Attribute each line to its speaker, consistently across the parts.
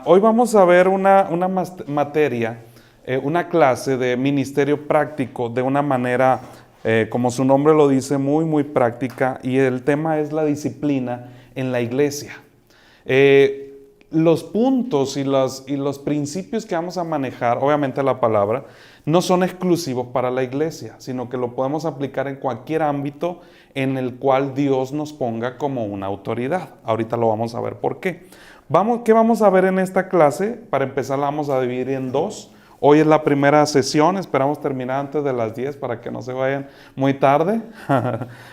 Speaker 1: Hoy vamos a ver una materia, una clase de ministerio práctico de una manera, como su nombre lo dice, muy práctica, y el tema es la disciplina en la iglesia. Los puntos y los principios que vamos a manejar, obviamente la palabra, no son exclusivos para la iglesia, sino que lo podemos aplicar en cualquier ámbito en el cual Dios nos ponga como una autoridad. Ahorita lo vamos a ver por qué. ¿Qué vamos a ver en esta clase? Para empezar la vamos a dividir en dos. Hoy es la primera sesión, esperamos terminar antes de las 10 para que no se vayan muy tarde.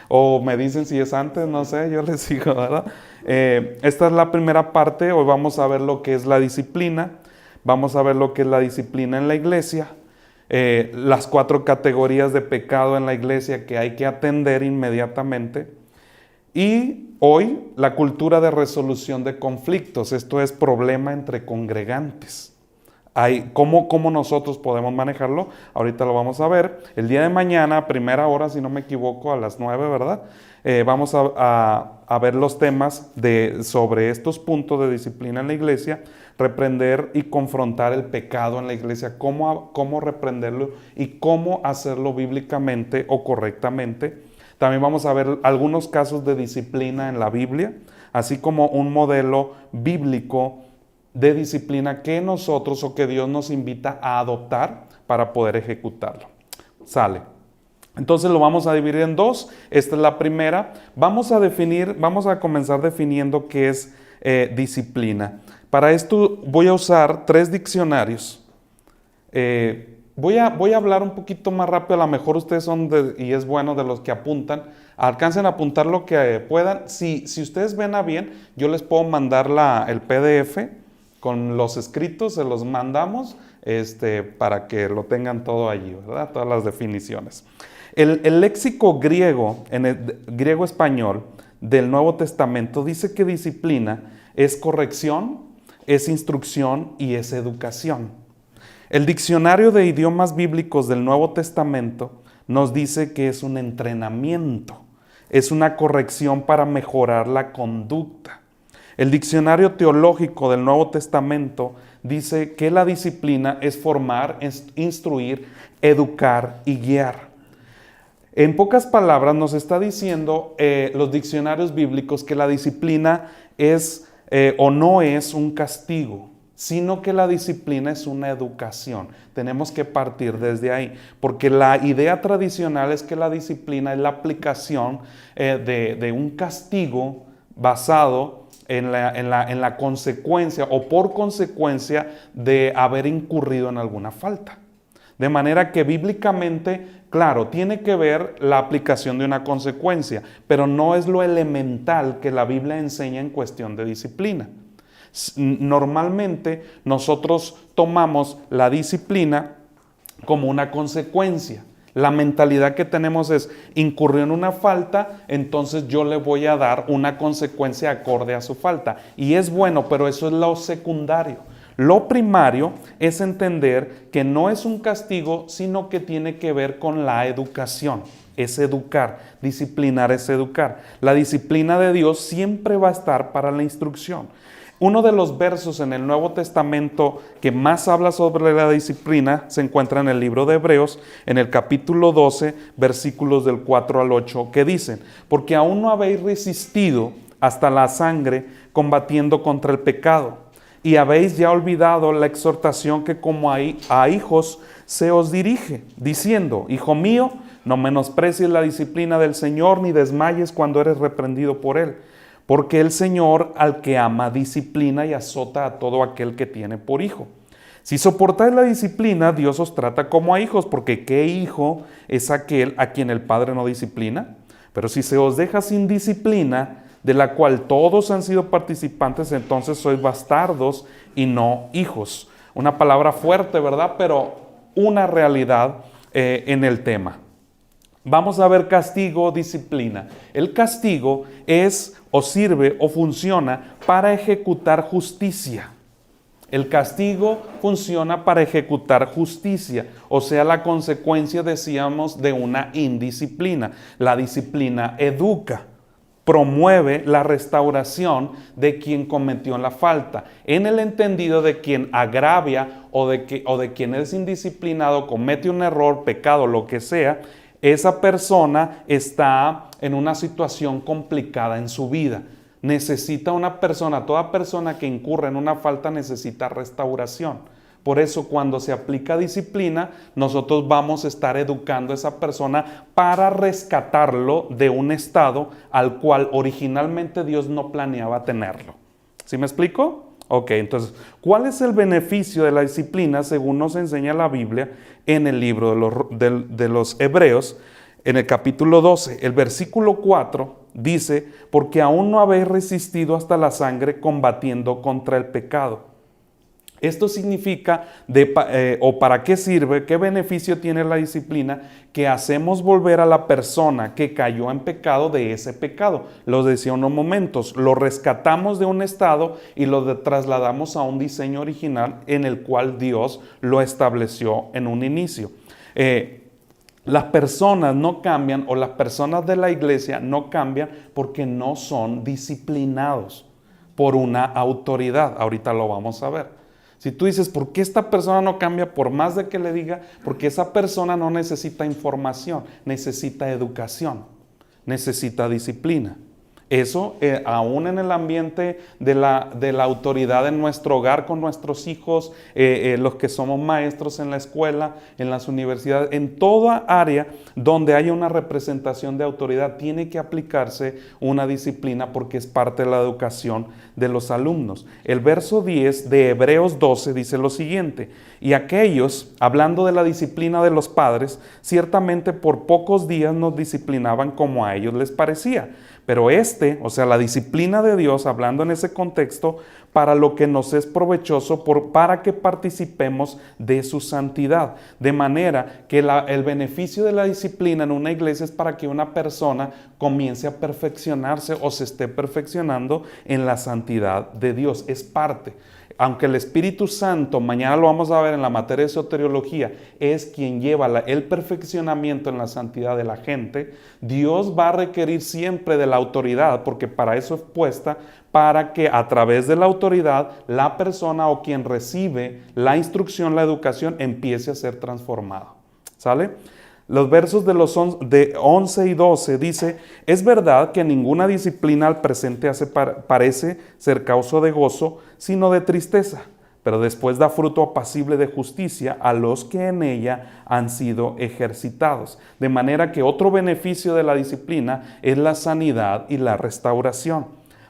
Speaker 1: O me dicen si es antes, no sé, yo les digo, ¿verdad? Esta es la primera parte. Hoy vamos a ver lo que es la disciplina. Vamos a ver lo que es la disciplina en la iglesia. Las 4 categorías de pecado en la iglesia que hay que atender inmediatamente. Y hoy la cultura de resolución de conflictos. Esto es problema entre congregantes. ¿Cómo nosotros podemos manejarlo? Ahorita lo vamos a ver. El día de mañana, primera hora, si no me equivoco, a las 9, ¿verdad? Vamos a ver los temas sobre estos puntos de disciplina en la iglesia, reprender y confrontar el pecado en la iglesia, cómo reprenderlo y cómo hacerlo bíblicamente o correctamente. También vamos a ver algunos casos de disciplina en la Biblia, así como un modelo bíblico de disciplina que nosotros o que Dios nos invita a adoptar para poder ejecutarlo. Sale. Entonces lo vamos a dividir en dos. Esta es la primera. Vamos a comenzar definiendo qué es disciplina. Para esto voy a usar 3 diccionarios. Voy a hablar un poquito más rápido, a lo mejor ustedes son, y es bueno, de los que apuntan, alcancen a apuntar lo que puedan. Si ustedes ven a bien, yo les puedo mandar el PDF con los escritos, se los mandamos para que lo tengan todo allí, ¿verdad? Todas las definiciones. El léxico griego, en el griego español del Nuevo Testamento, dice que disciplina es corrección, es instrucción y es educación. El diccionario de idiomas bíblicos del Nuevo Testamento nos dice que es un entrenamiento, es una corrección para mejorar la conducta. El diccionario teológico del Nuevo Testamento dice que la disciplina es formar, instruir, educar y guiar. En pocas palabras nos está diciendo los diccionarios bíblicos que la disciplina es o no es un castigo, sino que la disciplina es una educación. Tenemos que partir desde ahí, porque la idea tradicional es que la disciplina es la aplicación de un castigo basado en la consecuencia o por consecuencia de haber incurrido en alguna falta. De manera que bíblicamente, claro, tiene que ver la aplicación de una consecuencia, pero no es lo elemental que la Biblia enseña en cuestión de disciplina. Normalmente nosotros tomamos la disciplina como una consecuencia. La mentalidad que tenemos es, incurrió en una falta, entonces yo le voy a dar una consecuencia acorde a su falta. Y es bueno, pero eso es lo secundario. Lo primario es entender que no es un castigo, sino que tiene que ver con la educación. Es educar, disciplinar es educar. La disciplina de Dios siempre va a estar para la instrucción. Uno de los versos en el Nuevo Testamento que más habla sobre la disciplina se encuentra en el libro de Hebreos, en el capítulo 12, versículos del 4 al 8, que dicen: porque aún no habéis resistido hasta la sangre combatiendo contra el pecado, y habéis ya olvidado la exhortación que como a hijos se os dirige, diciendo: hijo mío, no menosprecies la disciplina del Señor, ni desmayes cuando eres reprendido por Él. Porque el Señor al que ama disciplina y azota a todo aquel que tiene por hijo. Si soportáis la disciplina, Dios os trata como a hijos, porque ¿qué hijo es aquel a quien el Padre no disciplina? Pero si se os deja sin disciplina, de la cual todos han sido participantes, entonces sois bastardos y no hijos. Una palabra fuerte, ¿verdad? Pero una realidad en el tema. Vamos a ver castigo, disciplina. El castigo es o sirve o funciona para ejecutar justicia. El castigo funciona para ejecutar justicia, o sea, la consecuencia, decíamos, de una indisciplina. La disciplina educa. promueve la restauración de quien cometió la falta, en el entendido de quien agravia o de quien es indisciplinado, comete un error, pecado, lo que sea. Esa persona está en una situación complicada en su vida. Necesita una persona, toda persona que incurre en una falta necesita restauración. Por eso cuando se aplica disciplina, nosotros vamos a estar educando a esa persona para rescatarlo de un estado al cual originalmente Dios no planeaba tenerlo. ¿Sí me explico? Ok, entonces, ¿cuál es el beneficio de la disciplina según nos enseña la Biblia en el libro de los Hebreos? En el capítulo 12, el versículo 4 dice, porque aún no habéis resistido hasta la sangre combatiendo contra el pecado. Esto significa, o para qué sirve, qué beneficio tiene la disciplina, que hacemos volver a la persona que cayó en pecado de ese pecado. Lo decía unos momentos, lo rescatamos de un estado y lo trasladamos a un diseño original en el cual Dios lo estableció en un inicio. Las personas no cambian, o las personas de la iglesia no cambian porque no son disciplinados por una autoridad. Ahorita lo vamos a ver. Si tú dices, ¿por qué esta persona no cambia por más de que le diga? Porque esa persona no necesita información, necesita educación, necesita disciplina. Eso, aún en el ambiente de la autoridad en nuestro hogar con nuestros hijos, los que somos maestros en la escuela, en las universidades, en toda área donde haya una representación de autoridad, tiene que aplicarse una disciplina porque es parte de la educación de los alumnos. El verso 10 de Hebreos 12 dice lo siguiente: y aquellos, hablando de la disciplina de los padres, ciertamente por pocos días nos disciplinaban como a ellos les parecía. Pero o sea, la disciplina de Dios, hablando en ese contexto, para lo que nos es provechoso, para que participemos de su santidad. De manera que el beneficio de la disciplina en una iglesia es para que una persona comience a perfeccionarse o se esté perfeccionando en la santidad de Dios. Es parte. Aunque el Espíritu Santo, mañana lo vamos a ver en la materia de soteriología, es quien lleva el perfeccionamiento en la santidad de la gente, Dios va a requerir siempre de la autoridad, porque para eso es puesta, para que a través de la autoridad la persona o quien recibe la instrucción, la educación, empiece a ser transformado. ¿Sale? Los versos de 11 y 12 dice, es verdad que ninguna disciplina al presente parece ser causa de gozo, sino de tristeza, pero después da fruto apacible de justicia a los que en ella han sido ejercitados. De manera que otro beneficio de la disciplina es la sanidad y la restauración,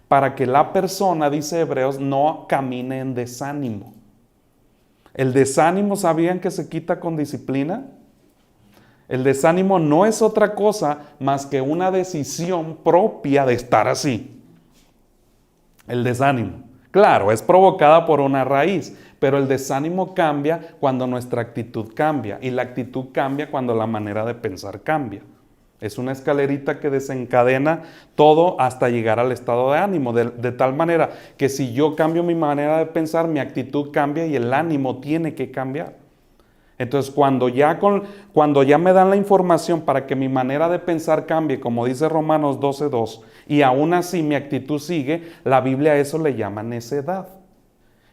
Speaker 1: para que la persona, dice Hebreos, no camine en desánimo. El desánimo, ¿sabían que se quita con disciplina? El desánimo no es otra cosa más que una decisión propia de estar así. El desánimo. Claro, es provocada por una raíz, pero el desánimo cambia cuando nuestra actitud cambia, y la actitud cambia cuando la manera de pensar cambia. Es una escalerita que desencadena todo hasta llegar al estado de ánimo, de tal manera que si yo cambio mi manera de pensar, mi actitud cambia y el ánimo tiene que cambiar. Entonces, cuando ya me dan la información para que mi manera de pensar cambie, como dice Romanos 12:2, y aún así mi actitud sigue, la Biblia a eso le llama necedad.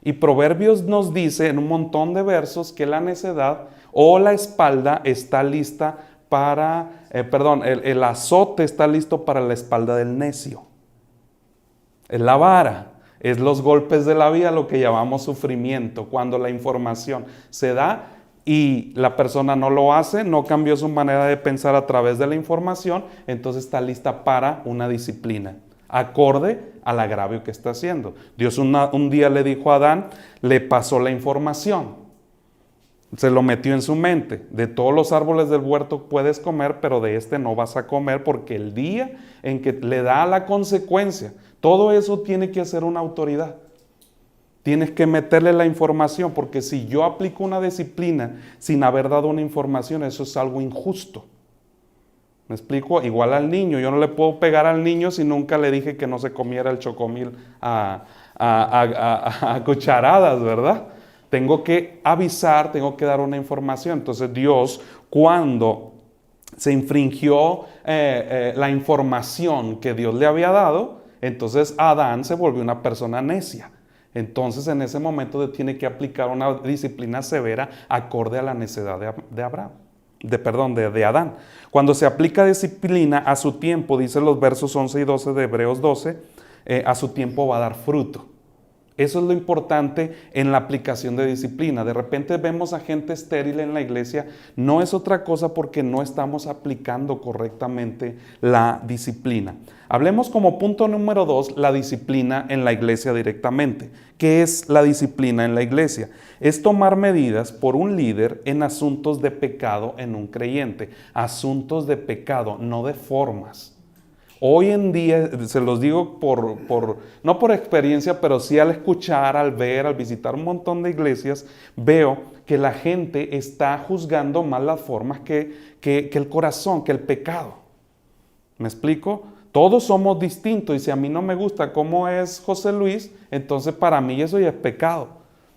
Speaker 1: Y Proverbios nos dice en un montón de versos que la necedad o la espalda está lista el azote está listo para la espalda del necio. Es la vara. Es los golpes de la vida, lo que llamamos sufrimiento, cuando la información se da y la persona no lo hace, no cambió su manera de pensar a través de la información, entonces está lista para una disciplina, acorde al agravio que está haciendo. Dios un día le dijo a Adán, le pasó la información, se lo metió en su mente, de todos los árboles del huerto puedes comer, pero de este no vas a comer, porque el día en que le da la consecuencia, todo eso tiene que hacer una autoridad. Tienes que meterle la información, porque si yo aplico una disciplina sin haber dado una información, eso es algo injusto. ¿Me explico? Igual al niño, yo no le puedo pegar al niño si nunca le dije que no se comiera el chocomil a cucharadas, ¿verdad? Tengo que avisar, tengo que dar una información. Entonces Dios, cuando se infringió la información que Dios le había dado, entonces Adán se volvió una persona necia. Entonces en ese momento tiene que aplicar una disciplina severa acorde a la necedad de Adán. Cuando se aplica disciplina a su tiempo, dice los versos 11 y 12 de Hebreos 12, a su tiempo va a dar fruto. Eso es lo importante en la aplicación de disciplina. De repente vemos a gente estéril en la iglesia, no es otra cosa porque no estamos aplicando correctamente la disciplina. Hablemos como punto número 2, la disciplina en la iglesia directamente. ¿Qué es la disciplina en la iglesia? Es tomar medidas por un líder en asuntos de pecado en un creyente. Asuntos de pecado, no de formas. Hoy en día, se los digo no por experiencia, pero sí al escuchar, al ver, al visitar un montón de iglesias, veo que la gente está juzgando más las formas que el corazón, que el pecado. ¿Me explico? Todos somos distintos y si a mí no me gusta cómo es José Luis, entonces para mí eso ya es pecado.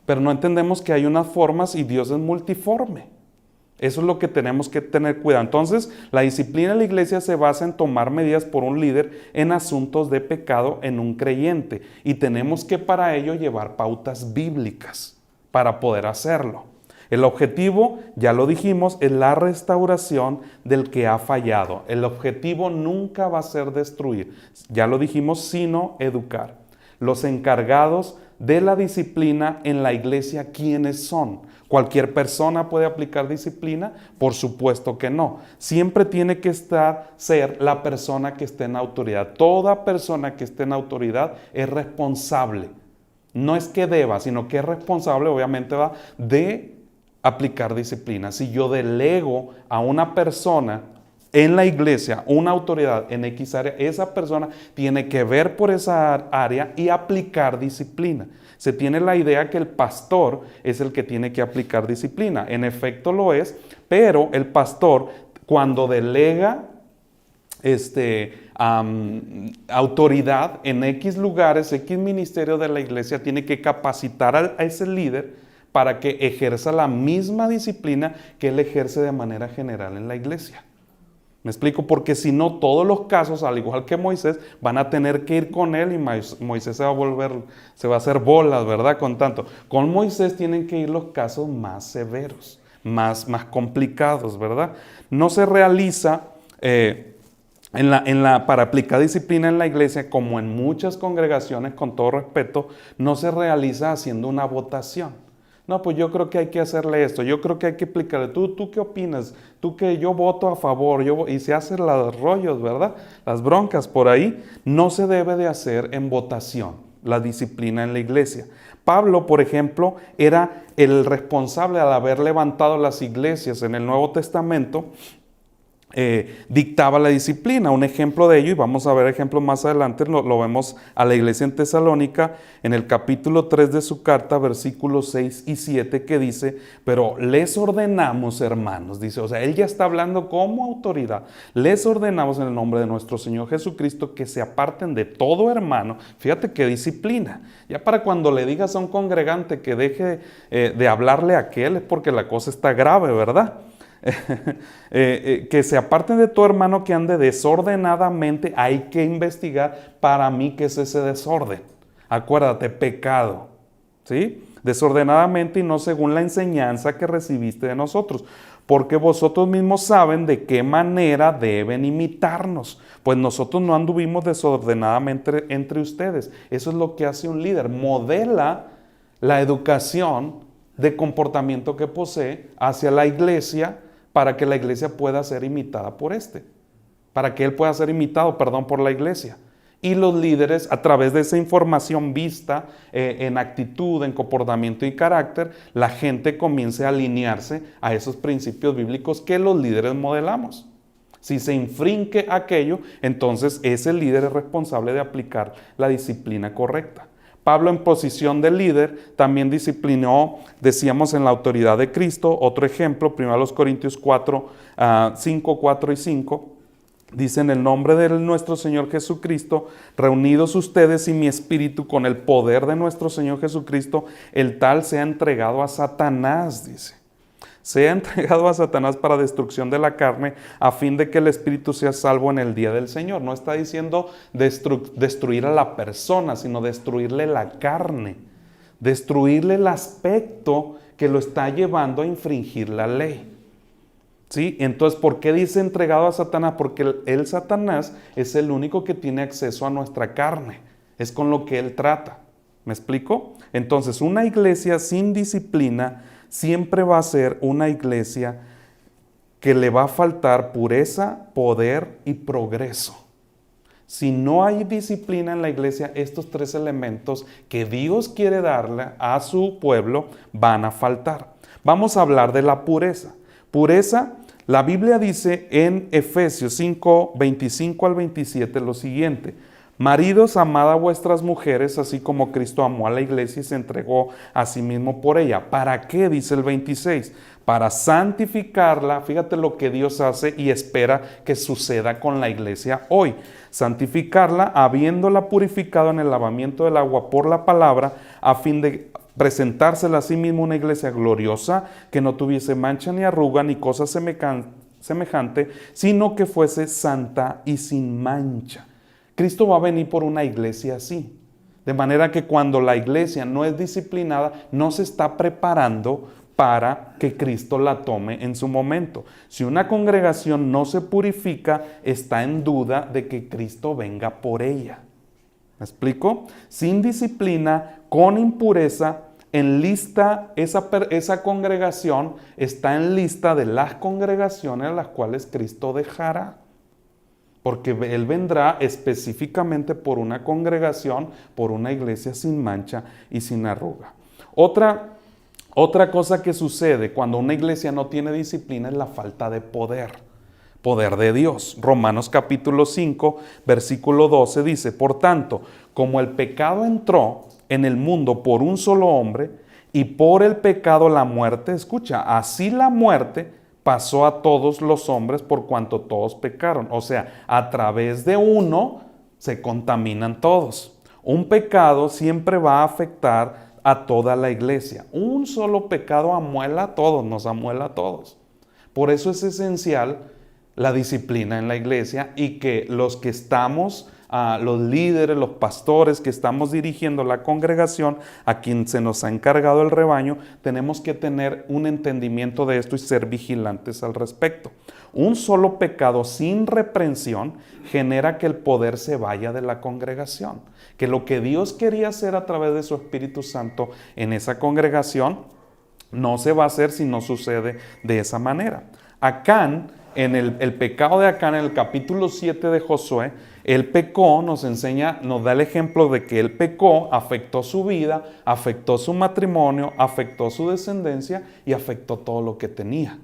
Speaker 1: Pero no entendemos que hay unas formas y Dios es multiforme. Eso es lo que tenemos que tener cuidado. Entonces, la disciplina de la iglesia se basa en tomar medidas por un líder en asuntos de pecado en un creyente. Y tenemos que para ello llevar pautas bíblicas para poder hacerlo. El objetivo, ya lo dijimos, es la restauración del que ha fallado. El objetivo nunca va a ser destruir, ya lo dijimos, sino educar. Los encargados de la disciplina en la iglesia, ¿quiénes son? ¿Cualquier persona puede aplicar disciplina? Por supuesto que no. Siempre tiene que ser la persona que esté en autoridad. Toda persona que esté en autoridad es responsable. No es que deba, sino que es responsable, obviamente, de aplicar disciplina. Si yo delego a una persona en la iglesia, una autoridad en X área, esa persona tiene que ver por esa área y aplicar disciplina. Se tiene la idea que el pastor es el que tiene que aplicar disciplina. En efecto lo es, pero el pastor cuando delega autoridad en X lugares, X ministerio de la iglesia, tiene que capacitar a ese líder para que ejerza la misma disciplina que él ejerce de manera general en la iglesia. ¿Me explico? Porque si no, todos los casos, al igual que Moisés, van a tener que ir con él y Moisés se va a hacer bolas, ¿verdad? Con tanto. Con Moisés tienen que ir los casos más severos, más complicados, ¿verdad? No se realiza para aplicar disciplina en la iglesia, como en muchas congregaciones, con todo respeto, no se realiza haciendo una votación. No, pues yo creo que hay que hacerle esto, yo creo que hay que aplicarle. ¿Tú qué opinas? Tú que yo voto a favor, y se hacen los rollos, ¿verdad? Las broncas por ahí. No se debe de hacer en votación la disciplina en la iglesia. Pablo, por ejemplo, era el responsable al haber levantado las iglesias en el Nuevo Testamento. Dictaba la disciplina. Un ejemplo de ello, y vamos a ver ejemplos más adelante, lo vemos a la iglesia en Tesalónica, en el capítulo 3 de su carta, versículos 6 y 7, que dice, pero les ordenamos, hermanos, dice, o sea, él ya está hablando como autoridad, les ordenamos en el nombre de nuestro Señor Jesucristo que se aparten de todo hermano. Fíjate qué disciplina. Ya para cuando le digas a un congregante que deje de hablarle a aquel, es porque la cosa está grave, ¿verdad? Que se aparten de tu hermano que ande desordenadamente. Hay que investigar para mí qué es ese desorden. Acuérdate, pecado, ¿sí? Desordenadamente y no según la enseñanza que recibiste de nosotros, porque vosotros mismos saben de qué manera deben imitarnos, pues nosotros no anduvimos desordenadamente entre ustedes. Eso es lo que hace un líder, modela la educación de comportamiento que posee hacia la iglesia, para que la iglesia pueda ser imitada para que él pueda ser imitado, por la iglesia. Y los líderes, a través de esa información vista en actitud, en comportamiento y carácter, la gente comience a alinearse a esos principios bíblicos que los líderes modelamos. Si se infringe aquello, entonces ese líder es responsable de aplicar la disciplina correcta. Pablo, en posición de líder, también disciplinó, decíamos, en la autoridad de Cristo. Otro ejemplo, 1 Corintios 4, 5, 4 y 5, dice, en el nombre de nuestro Señor Jesucristo, reunidos ustedes y mi espíritu con el poder de nuestro Señor Jesucristo, el tal sea entregado a Satanás, dice. sea entregado a Satanás para destrucción de la carne, a fin de que el espíritu sea salvo en el día del Señor. No está diciendo destruir a la persona, sino destruirle la carne, destruirle el aspecto que lo está llevando a infringir la ley. ¿Sí? Entonces, ¿por qué dice entregado a Satanás? Porque el Satanás es el único que tiene acceso a nuestra carne. Es con lo que él trata. ¿Me explico? Entonces, una iglesia sin disciplina siempre va a ser una iglesia que le va a faltar pureza, poder y progreso. Si no hay disciplina en la iglesia, estos tres elementos que Dios quiere darle a su pueblo van a faltar. Vamos a hablar de la pureza. Pureza, la Biblia dice en Efesios 5, 25 al 27 lo siguiente: maridos, amad a vuestras mujeres, así como Cristo amó a la iglesia y se entregó a sí mismo por ella. ¿Para qué? Dice el 26. Para santificarla. Fíjate lo que Dios hace y espera que suceda con la iglesia hoy. Santificarla, habiéndola purificado en el lavamiento del agua por la palabra, a fin de presentársela a sí mismo una iglesia gloriosa, que no tuviese mancha ni arruga ni cosa semejante, sino que fuese santa y sin mancha. Cristo va a venir por una iglesia así. De manera que cuando la iglesia no es disciplinada, no se está preparando para que Cristo la tome en su momento. Si una congregación no se purifica, está en duda de que Cristo venga por ella. ¿Me explico? Sin disciplina, con impureza, en lista, esa congregación está en lista de las congregaciones a las cuales Cristo dejará. Porque Él vendrá específicamente por una congregación, por una iglesia sin mancha y sin arruga. Otra cosa que sucede cuando una iglesia no tiene disciplina es la falta de poder. Poder de Dios. Romanos capítulo 5, versículo 12 dice: por tanto, como el pecado entró en el mundo por un solo hombre, y por el pecado la muerte, escucha, así la muerte pasó a todos los hombres por cuanto todos pecaron. O sea, a través de uno se contaminan todos. Un pecado siempre va a afectar a toda la iglesia. Un solo pecado amuela a todos, nos amuela a todos. Por eso es esencial la disciplina en la iglesia, y que los que estamos, los líderes, los pastores que estamos dirigiendo la congregación, a quien se nos ha encargado el rebaño, tenemos que tener un entendimiento de esto y ser vigilantes al respecto. Un solo pecado sin reprensión genera que el poder se vaya de la congregación, que lo que Dios quería hacer a través de su Espíritu Santo en esa congregación no se va a hacer si no sucede de esa manera. Acán, en el pecado de Acán, en el capítulo 7 de Josué, él pecó, nos da el ejemplo de que él pecó, afectó su vida, afectó su matrimonio, afectó su descendencia y afectó todo lo que tenía.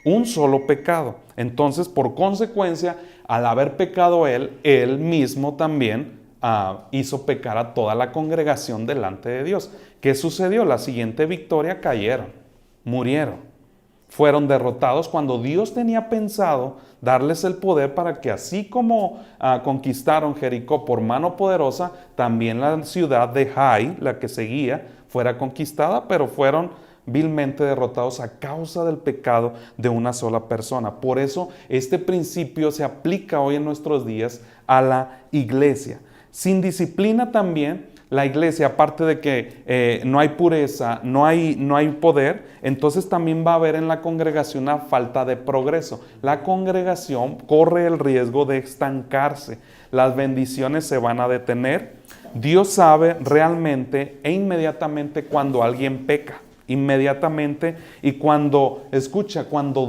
Speaker 1: Un solo pecado. Entonces, por consecuencia, al haber pecado él mismo también hizo pecar a toda la congregación delante de Dios. ¿Qué sucedió? La siguiente victoria cayeron, murieron. Fueron derrotados cuando Dios tenía pensado darles el poder para que, así como conquistaron Jericó por mano poderosa, también la ciudad de Jai, la que seguía, fuera conquistada, pero fueron vilmente derrotados a causa del pecado de una sola persona. Por eso este principio se aplica hoy en nuestros días a la iglesia. Sin disciplina también, la iglesia, aparte de que no hay pureza, no hay poder, entonces también va a haber en la congregación una falta de progreso. La congregación corre el riesgo de estancarse. Las bendiciones se van a detener. Dios sabe realmente e inmediatamente cuando alguien peca. Inmediatamente. Y cuando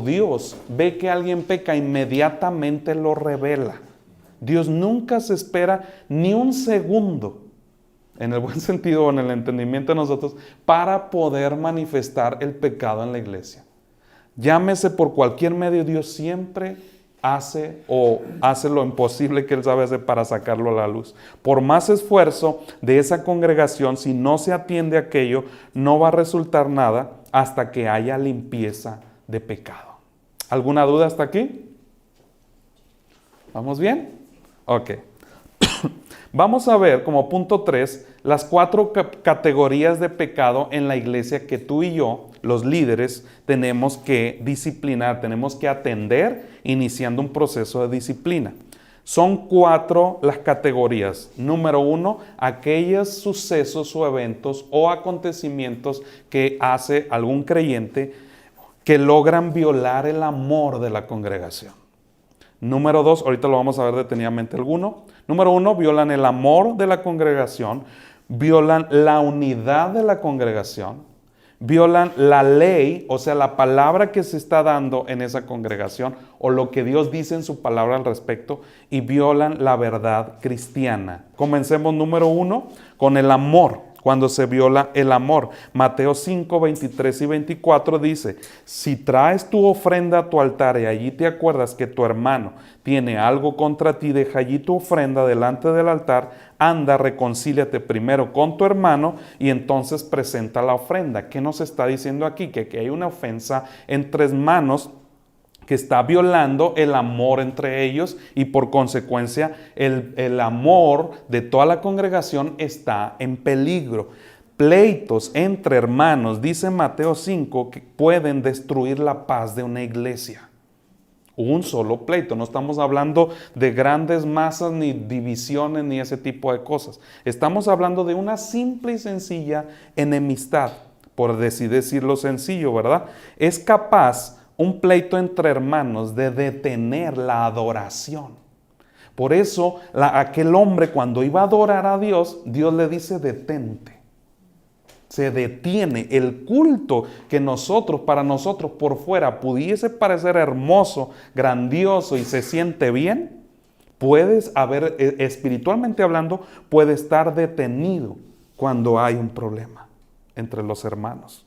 Speaker 1: Dios ve que alguien peca, inmediatamente lo revela. Dios nunca se espera ni un segundo, en el buen sentido o en el entendimiento de nosotros, para poder manifestar el pecado en la iglesia. Llámese por cualquier medio, Dios siempre hace lo imposible que Él sabe hacer para sacarlo a la luz. Por más esfuerzo de esa congregación, si no se atiende a aquello, no va a resultar nada hasta que haya limpieza de pecado. ¿Alguna duda hasta aquí? ¿Vamos bien? Ok. Vamos a ver como punto 3 las 4 categorías de pecado en la iglesia que tú y yo, los líderes, tenemos que disciplinar, tenemos que atender iniciando un proceso de disciplina. Son 4 las categorías. Número 1, aquellos sucesos o eventos o acontecimientos que hace algún creyente que logran violar el amor de la congregación. Número 2, ahorita lo vamos a ver detenidamente alguno. Número 1, violan el amor de la congregación, violan la unidad de la congregación, violan la ley, o sea, la palabra que se está dando en esa congregación o lo que Dios dice en su palabra al respecto, y violan la verdad cristiana. Comencemos número 1 con el amor. Cuando se viola el amor. Mateo 5, 23 y 24 dice, si traes tu ofrenda a tu altar y allí te acuerdas que tu hermano tiene algo contra ti, deja allí tu ofrenda delante del altar, anda, reconcíliate primero con tu hermano y entonces presenta la ofrenda. ¿Qué nos está diciendo aquí? Que hay una ofensa entre hermanos que está violando el amor entre ellos y por consecuencia el amor de toda la congregación está en peligro. Pleitos entre hermanos, dice Mateo 5, que pueden destruir la paz de una iglesia. Un solo pleito, no estamos hablando de grandes masas ni divisiones ni ese tipo de cosas. Estamos hablando de una simple y sencilla enemistad, por así decirlo sencillo, ¿verdad? Es capaz un pleito entre hermanos de detener la adoración. Por eso aquel hombre cuando iba a adorar a Dios, Dios le dice detente. Se detiene el culto que para nosotros por fuera pudiese parecer hermoso, grandioso y se siente bien. Espiritualmente hablando, puede estar detenido cuando hay un problema entre los hermanos.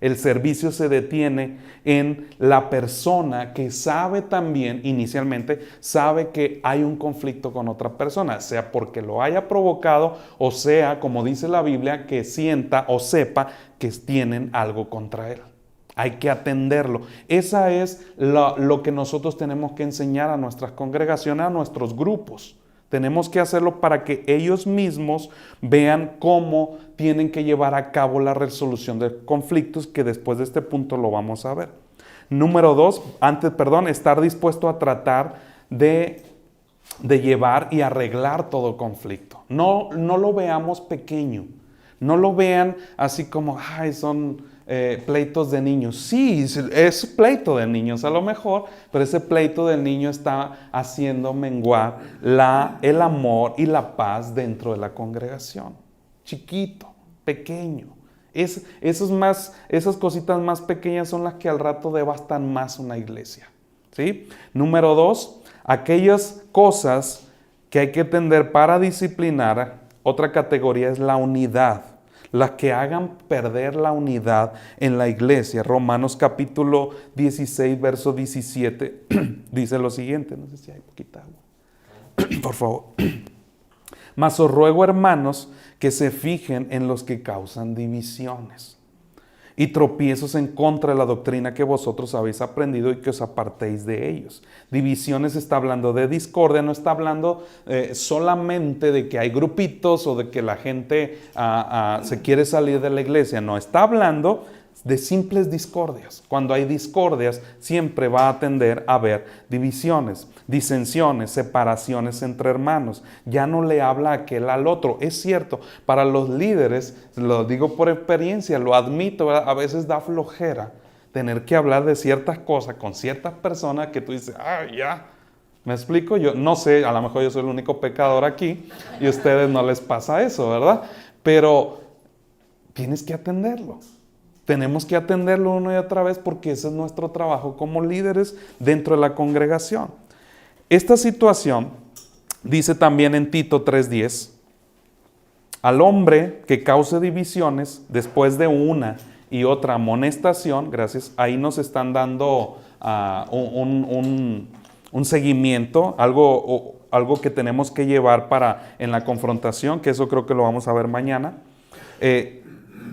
Speaker 1: El servicio se detiene en la persona que sabe también, inicialmente, sabe que hay un conflicto con otra persona, sea porque lo haya provocado o sea, como dice la Biblia, que sienta o sepa que tienen algo contra él. Hay que atenderlo. Esa es lo que nosotros tenemos que enseñar a nuestras congregaciones, a nuestros grupos. Tenemos que hacerlo para que ellos mismos vean cómo tienen que llevar a cabo la resolución de conflictos, que después de este punto lo vamos a ver. Número 2, estar dispuesto a tratar de llevar y arreglar todo conflicto. No lo veamos pequeño. No lo vean así como, son pleitos de niños. Sí, es pleito de niños a lo mejor, pero ese pleito del niño está haciendo menguar el amor y la paz dentro de la congregación. Chiquito, pequeño. Esas cositas más pequeñas son las que al rato devastan más una iglesia. ¿Sí? Número 2, aquellas cosas que hay que atender para disciplinar. Otra categoría es la unidad. Las que hagan perder la unidad en la iglesia. Romanos capítulo 16, verso 17, dice lo siguiente. No sé si hay poquita agua. Por favor. Mas os ruego, hermanos, que se fijen en los que causan divisiones y tropiezos en contra de la doctrina que vosotros habéis aprendido y que os apartéis de ellos. Divisiones está hablando de discordia, no está hablando solamente de que hay grupitos o de que la gente se quiere salir de la iglesia, no, está hablando de simples discordias. Cuando hay discordias siempre va a tender a haber divisiones, disensiones, separaciones entre hermanos. Ya no le habla aquel al otro. Es cierto, para los líderes, lo digo por experiencia, lo admito, ¿verdad? A veces da flojera tener que hablar de ciertas cosas con ciertas personas que tú dices, ya. ¿Me explico? Yo no sé, a lo mejor yo soy el único pecador aquí y a ustedes no les pasa eso, ¿verdad? Pero tienes que atenderlo. Tenemos que atenderlo una y otra vez porque ese es nuestro trabajo como líderes dentro de la congregación. Esta situación dice también en Tito 3:10, al hombre que cause divisiones después de una y otra amonestación, gracias, ahí nos están dando un seguimiento, algo que tenemos que llevar en la confrontación, que eso creo que lo vamos a ver mañana.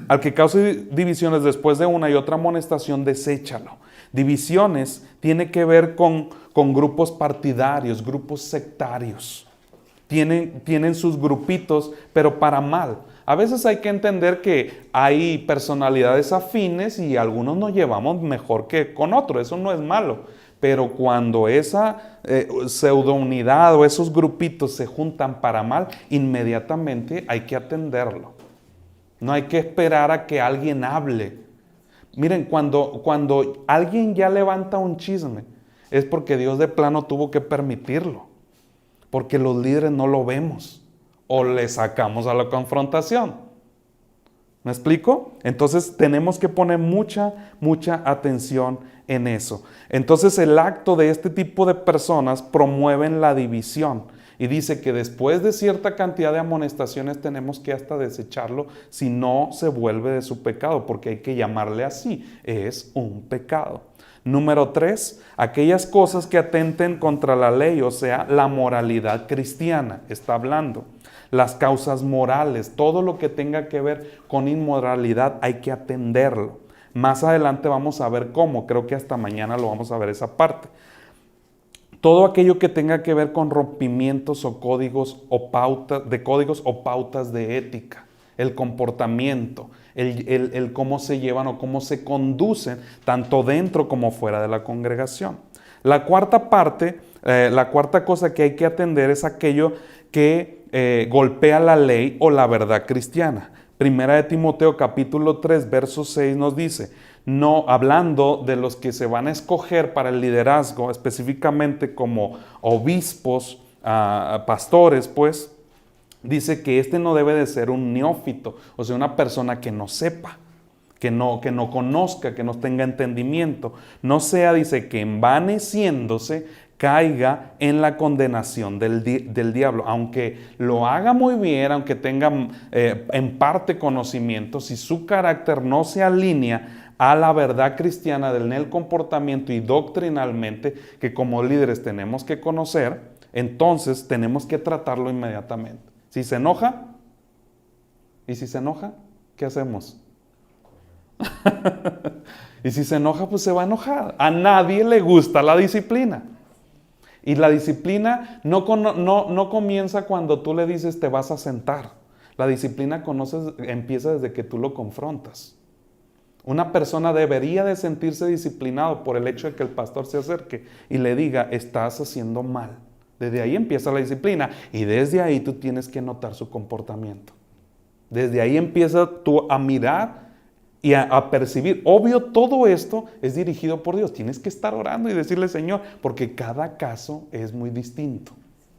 Speaker 1: Al que cause divisiones después de una y otra amonestación, deséchalo. Divisiones tiene que ver con grupos partidarios, grupos sectarios. tienen sus grupitos, pero para mal. A veces hay que entender que hay personalidades afines y algunos nos llevamos mejor que con otros, eso no es malo. Pero cuando esa pseudounidad o esos grupitos se juntan para mal, inmediatamente hay que atenderlo. No hay que esperar a que alguien hable. Miren, cuando alguien ya levanta un chisme, es porque Dios de plano tuvo que permitirlo. Porque los líderes no lo vemos o le sacamos a la confrontación. ¿Me explico? Entonces tenemos que poner mucha atención en eso. Entonces el acto de este tipo de personas promueven la división. Y dice que después de cierta cantidad de amonestaciones tenemos que hasta desecharlo si no se vuelve de su pecado, porque hay que llamarle así, es un pecado. Número 3, aquellas cosas que atenten contra la ley, o sea, la moralidad cristiana, está hablando. Las causas morales, todo lo que tenga que ver con inmoralidad hay que atenderlo. Más adelante vamos a ver cómo, creo que hasta mañana lo vamos a ver esa parte. Todo aquello que tenga que ver con rompimientos o códigos o pautas de ética, el comportamiento, el cómo se llevan o cómo se conducen, tanto dentro como fuera de la congregación. La cuarta cosa que hay que atender es aquello que golpea la ley o la verdad cristiana. Primera de Timoteo capítulo 3, verso 6 nos dice, no, hablando de los que se van a escoger para el liderazgo, específicamente como obispos, pastores, pues, dice que este no debe de ser un neófito, o sea, una persona que no sepa, que no conozca, que no tenga entendimiento. No sea, dice, que envaneciéndose caiga en la condenación del diablo. Aunque lo haga muy bien, aunque tenga en parte conocimiento, si su carácter no se alinea a la verdad cristiana en el comportamiento y doctrinalmente, que como líderes tenemos que conocer, entonces tenemos que tratarlo inmediatamente. Si se enoja, ¿y si se enoja? ¿Qué hacemos? Y si se enoja, pues se va a enojar. A nadie le gusta la disciplina. Y la disciplina no comienza cuando tú le dices te vas a sentar. La disciplina empieza desde que tú lo confrontas. Una persona debería de sentirse disciplinado por el hecho de que el pastor se acerque y le diga, estás haciendo mal. Desde ahí empieza la disciplina y desde ahí tú tienes que notar su comportamiento. Desde ahí empieza tú a mirar y a percibir. Obvio, todo esto es dirigido por Dios. Tienes que estar orando y decirle, Señor, porque cada caso es muy distinto.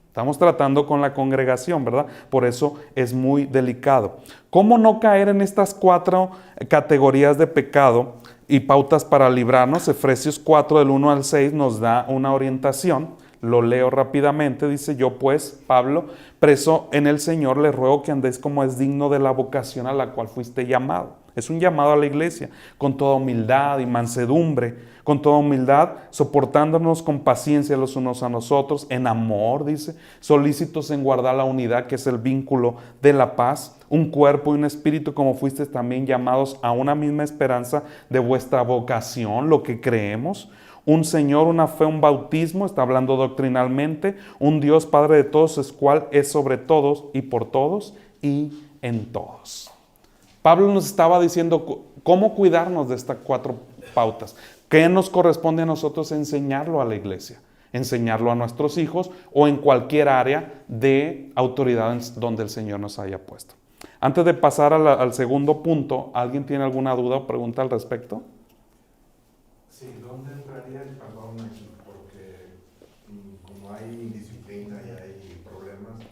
Speaker 1: Estamos tratando con la congregación, ¿verdad? Por eso es muy delicado. ¿Cómo no caer en estas 4 categorías de pecado y pautas para librarnos? Efesios 4, del 1 al 6, nos da una orientación. Lo leo rápidamente. Dice, yo pues, Pablo, preso en el Señor, les ruego que andéis como es digno de la vocación a la cual fuiste llamado. Es un llamado a la iglesia, con toda humildad y mansedumbre, con toda humildad, soportándonos con paciencia los unos a nosotros, en amor, dice, solícitos en guardar la unidad, que es el vínculo de la paz, un cuerpo y un espíritu, como fuisteis también llamados a una misma esperanza de vuestra vocación, lo que creemos, un Señor, una fe, un bautismo, está hablando doctrinalmente, un Dios Padre de todos, el cual es sobre todos y por todos y en todos. Pablo nos estaba diciendo cómo cuidarnos de estas 4 pautas. ¿Qué nos corresponde a nosotros enseñarlo a la iglesia? Enseñarlo a nuestros hijos o en cualquier área de autoridad donde el Señor nos haya puesto. Antes de pasar al segundo punto, ¿alguien tiene alguna duda o pregunta al respecto?
Speaker 2: Sí, ¿dónde entraría el perdón aquí? Porque como hay indisciplina y hay problemas,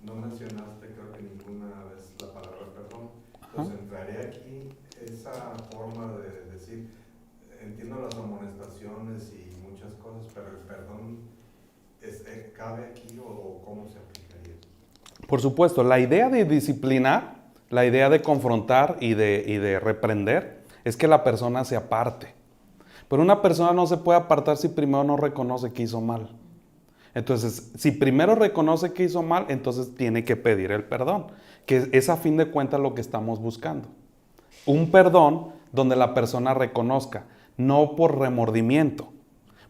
Speaker 2: no mencionaste creo que ninguna vez la palabra perdón. Entonces entraría aquí esa forma de decir, entiendo las amonestaciones y muchas cosas, pero el perdón ¿cabe aquí o cómo se aplicaría?
Speaker 1: Por supuesto, la idea de disciplinar, la idea de confrontar y de reprender es que la persona se aparte. Pero una persona no se puede apartar si primero no reconoce que hizo mal. Entonces, si primero reconoce que hizo mal, entonces tiene que pedir el perdón, que es a fin de cuentas lo que estamos buscando. Un perdón donde la persona reconozca, no por remordimiento.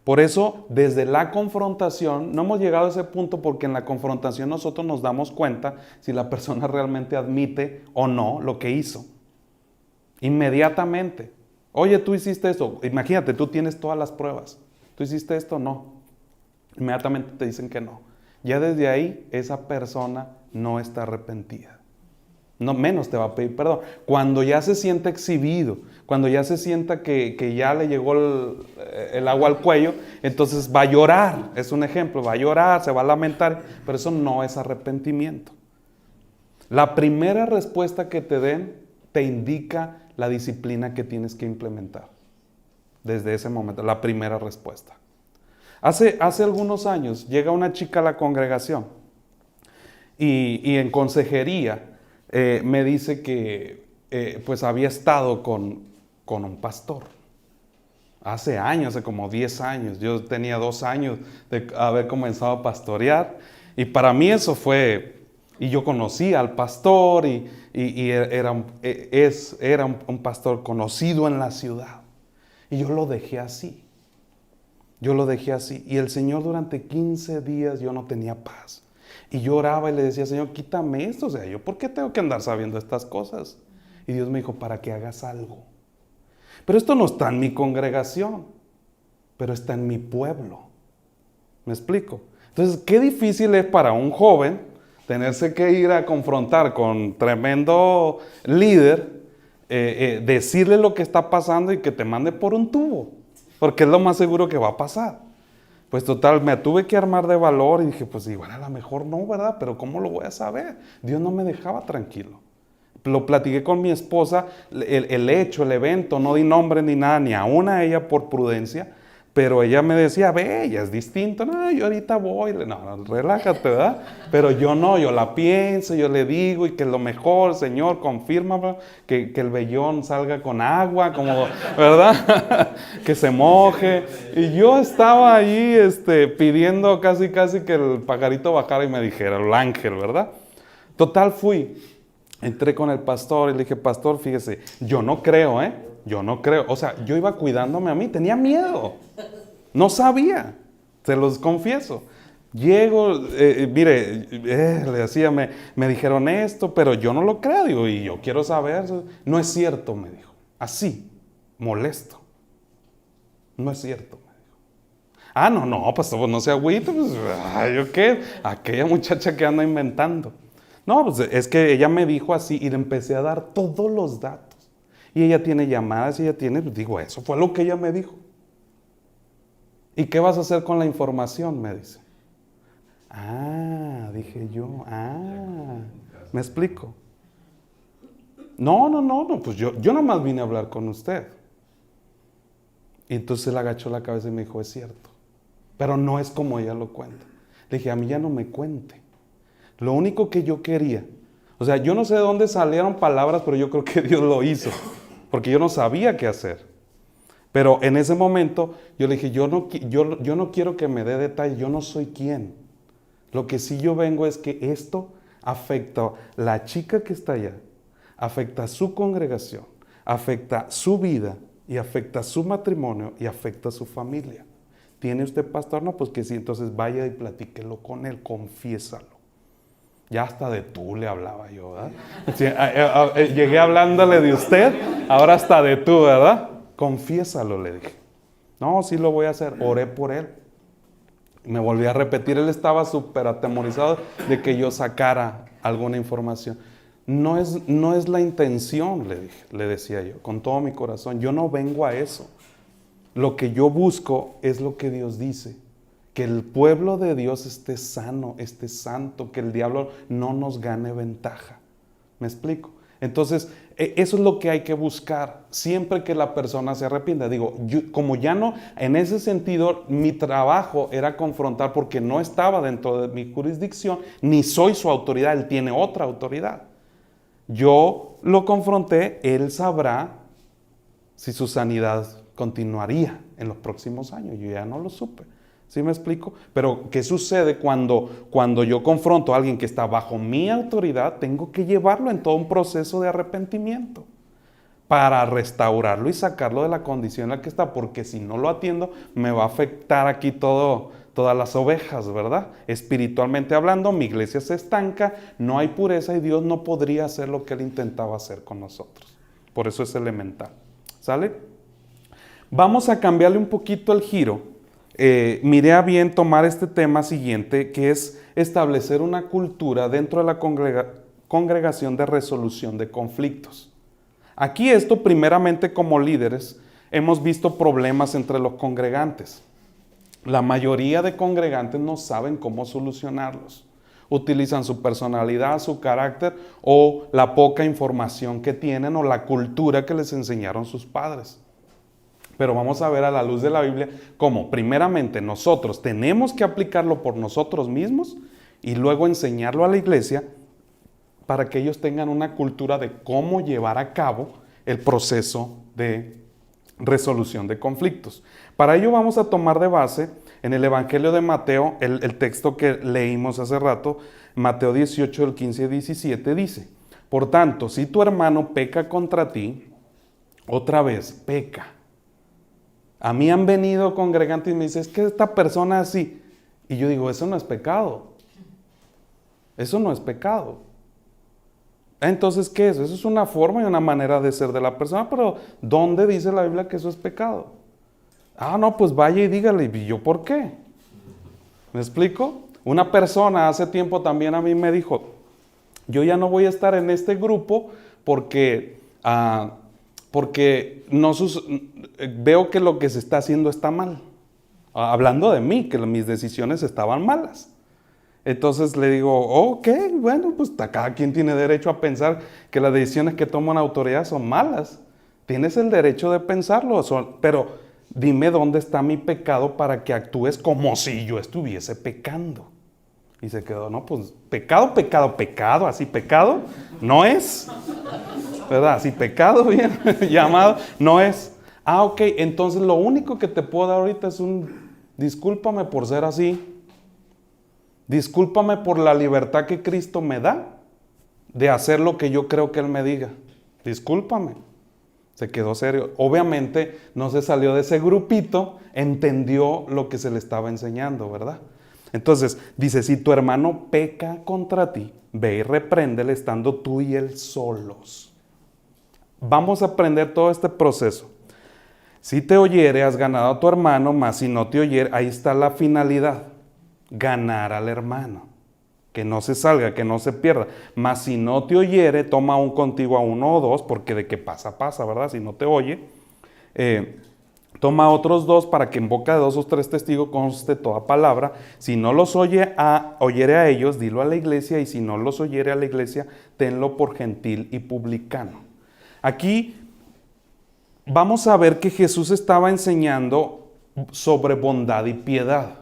Speaker 1: Por eso, desde la confrontación, no hemos llegado a ese punto porque en la confrontación nosotros nos damos cuenta si la persona realmente admite o no lo que hizo. Inmediatamente. Oye, tú hiciste esto. Imagínate, tú tienes todas las pruebas. ¿Tú hiciste esto? No. Inmediatamente te dicen que no. Ya desde ahí, esa persona no está arrepentida. No menos te va a pedir perdón. Cuando ya se sienta exhibido, cuando ya se sienta que ya le llegó el agua al cuello, entonces va a llorar. Es un ejemplo, va a llorar, se va a lamentar, pero eso no es arrepentimiento. La primera respuesta que te den te indica la disciplina que tienes que implementar. Desde ese momento, la primera respuesta. Hace algunos años llega una chica a la congregación y en consejería me dice que pues había estado con un pastor. Hace años, hace como 10 años. Yo tenía 2 años de haber comenzado a pastorear. Y para mí eso fue... Y yo conocía al pastor y era un pastor conocido en la ciudad. Y yo lo dejé así. Y el Señor durante 15 días yo no tenía paz. Y yo oraba y le decía, Señor, quítame esto. O sea, ¿yo por qué tengo que andar sabiendo estas cosas? Y Dios me dijo, para que hagas algo. Pero esto no está en mi congregación, pero está en mi pueblo. ¿Me explico? Entonces, qué difícil es para un joven tenerse que ir a confrontar con tremendo líder, decirle lo que está pasando y que te mande por un tubo, porque es lo más seguro que va a pasar. Pues total, me tuve que armar de valor y dije, pues igual a lo mejor no, ¿verdad? Pero ¿cómo lo voy a saber? Dios no me dejaba tranquilo. Lo platiqué con mi esposa, el hecho, el evento, no di nombre ni nada, ni aún a ella por prudencia, pero ella me decía, ve, ella es distinto, no, yo ahorita voy, no, relájate, ¿verdad? Pero yo no, yo la pienso, yo le digo, y que lo mejor, Señor, confirma que el vellón salga con agua, como, ¿verdad? Que se moje. Y yo estaba ahí pidiendo casi que el pajarito bajara y me dijera, el ángel, ¿verdad? Total fui. Entré con el pastor y le dije, pastor, fíjese, yo no creo, yo no creo. O sea, yo iba cuidándome a mí, tenía miedo. No sabía, se los confieso. Llego, mire, le decía, me dijeron esto, pero yo no lo creo. Digo, y yo quiero saber. No es cierto, me dijo. Así, molesto. No es cierto, me dijo. Ah, no, pastor, pues no se agüita. Pues, ¿yo qué? Aquella muchacha que anda inventando. No, pues es que ella me dijo así y le empecé a dar todos los datos. Y ella tiene llamadas y ella tiene, digo, eso fue lo que ella me dijo. ¿Y qué vas a hacer con la información? Me dice. Dije yo, ¿me explico? No, pues yo nada más vine a hablar con usted. Y entonces él agachó la cabeza y me dijo, es cierto, pero no es como ella lo cuenta. Le dije, a mí ya no me cuente. Lo único que yo quería, o sea, yo no sé de dónde salieron palabras, pero yo creo que Dios lo hizo, porque yo no sabía qué hacer. Pero en ese momento yo le dije, yo no quiero que me dé detalles, yo no soy quien. Lo que sí yo vengo es que esto afecta a la chica que está allá, afecta a su congregación, afecta su vida y afecta a su matrimonio y afecta a su familia. ¿Tiene usted pastor? No, pues que sí, entonces vaya y platíquelo con él, confiésalo. Ya hasta de tú le hablaba yo, ¿verdad? Sí, llegué hablándole de usted, ahora hasta de tú, ¿verdad? Confiésalo, le dije. No, sí lo voy a hacer. Oré por él. Me volví a repetir, él estaba súper atemorizado de que yo sacara alguna información. No es la intención, le decía yo, con todo mi corazón. Yo no vengo a eso. Lo que yo busco es lo que Dios dice. Que el pueblo de Dios esté sano, esté santo, que el diablo no nos gane ventaja. ¿Me explico? Entonces, eso es lo que hay que buscar siempre que la persona se arrepienta. Digo, como ya no, en ese sentido, mi trabajo era confrontar porque no estaba dentro de mi jurisdicción, ni soy su autoridad, él tiene otra autoridad. Yo lo confronté, él sabrá si su sanidad continuaría en los próximos años. Yo ya no lo supe. ¿Sí me explico? Pero ¿qué sucede cuando yo confronto a alguien que está bajo mi autoridad? Tengo que llevarlo en todo un proceso de arrepentimiento. para restaurarlo y sacarlo de la condición en la que está, porque si no lo atiendo, me va a afectar aquí todas las ovejas, ¿verdad? Espiritualmente hablando, mi iglesia se estanca, no hay pureza y Dios no podría hacer lo que Él intentaba hacer con nosotros. Por eso es elemental. ¿Sale? Vamos a cambiarle un poquito el giro. Miré a bien tomar este tema siguiente, que es establecer una cultura dentro de la congregación de resolución de conflictos. Aquí esto, primeramente como líderes, hemos visto problemas entre los congregantes. La mayoría de congregantes no saben cómo solucionarlos. Utilizan su personalidad, su carácter o la poca información que tienen o la cultura que les enseñaron sus padres. Pero vamos a ver a la luz de la Biblia cómo primeramente nosotros tenemos que aplicarlo por nosotros mismos y luego enseñarlo a la iglesia para que ellos tengan una cultura de cómo llevar a cabo el proceso de resolución de conflictos. Para ello vamos a tomar de base en el Evangelio de Mateo, el texto que leímos hace rato, Mateo 18, del 15 y 17, dice: por tanto, si tu hermano peca contra ti, otra vez, peca. A mí han venido congregantes y me dicen, es que esta persona así. Y yo digo, eso no es pecado. Eso no es pecado. Entonces, ¿qué es? Eso es una forma y una manera de ser de la persona, pero ¿dónde dice la Biblia que eso es pecado? Ah, no, pues vaya y dígale. ¿Y yo por qué? ¿Me explico? Una persona hace tiempo también a mí me dijo, yo ya no voy a estar en este grupo porque veo que lo que se está haciendo está mal. Hablando de mí, que mis decisiones estaban malas. Entonces le digo, ok, bueno, pues cada quien tiene derecho a pensar que las decisiones que toma una autoridad son malas. Tienes el derecho de pensarlo, pero dime dónde está mi pecado para que actúes como si yo estuviese pecando. Y se quedó, no, pues pecado, así pecado no es, ¿verdad? Así pecado bien llamado no es. Ah, ok, entonces lo único que te puedo dar ahorita es discúlpame por ser así. Discúlpame por la libertad que Cristo me da de hacer lo que yo creo que Él me diga. Discúlpame. Se quedó serio. Obviamente no se salió de ese grupito, entendió lo que se le estaba enseñando, ¿verdad? Entonces dice, si tu hermano peca contra ti, ve y repréndele estando tú y él solos. Vamos a aprender todo este proceso. Si te oyere, has ganado a tu hermano, mas si no te oyere, ahí está la finalidad. Ganar al hermano, que no se salga, que no se pierda. Mas si no te oyere, toma aún contigo a uno o dos, porque de que pasa, ¿verdad? Si no te oye, toma otros dos para que en boca de dos o tres testigos conste toda palabra. Si no los oyere a ellos, dilo a la iglesia, y si no los oyere a la iglesia, tenlo por gentil y publicano. Aquí vamos a ver que Jesús estaba enseñando sobre bondad y piedad.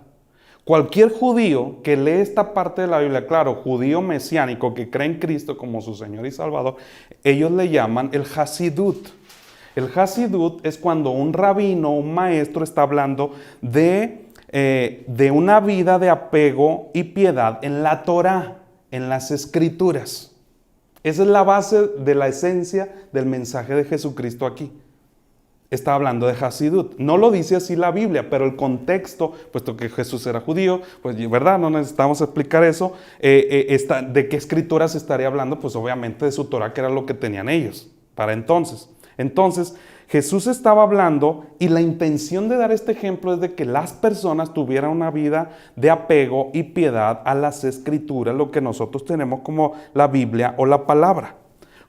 Speaker 1: Cualquier judío que lee esta parte de la Biblia, claro, judío mesiánico que cree en Cristo como su Señor y Salvador, ellos le llaman el Hasidut. El Hasidut es cuando un rabino, un maestro está hablando de una vida de apego y piedad en la Torá, en las Escrituras. Esa es la base de la esencia del mensaje de Jesucristo aquí. Está hablando de Hasidut. No lo dice así la Biblia, pero el contexto, puesto que Jesús era judío, pues verdad, no necesitamos explicar eso. ¿De qué escrituras estaría hablando? Pues obviamente de su Torah, que era lo que tenían ellos para entonces. Entonces, Jesús estaba hablando y la intención de dar este ejemplo es de que las personas tuvieran una vida de apego y piedad a las escrituras, lo que nosotros tenemos como la Biblia o la palabra.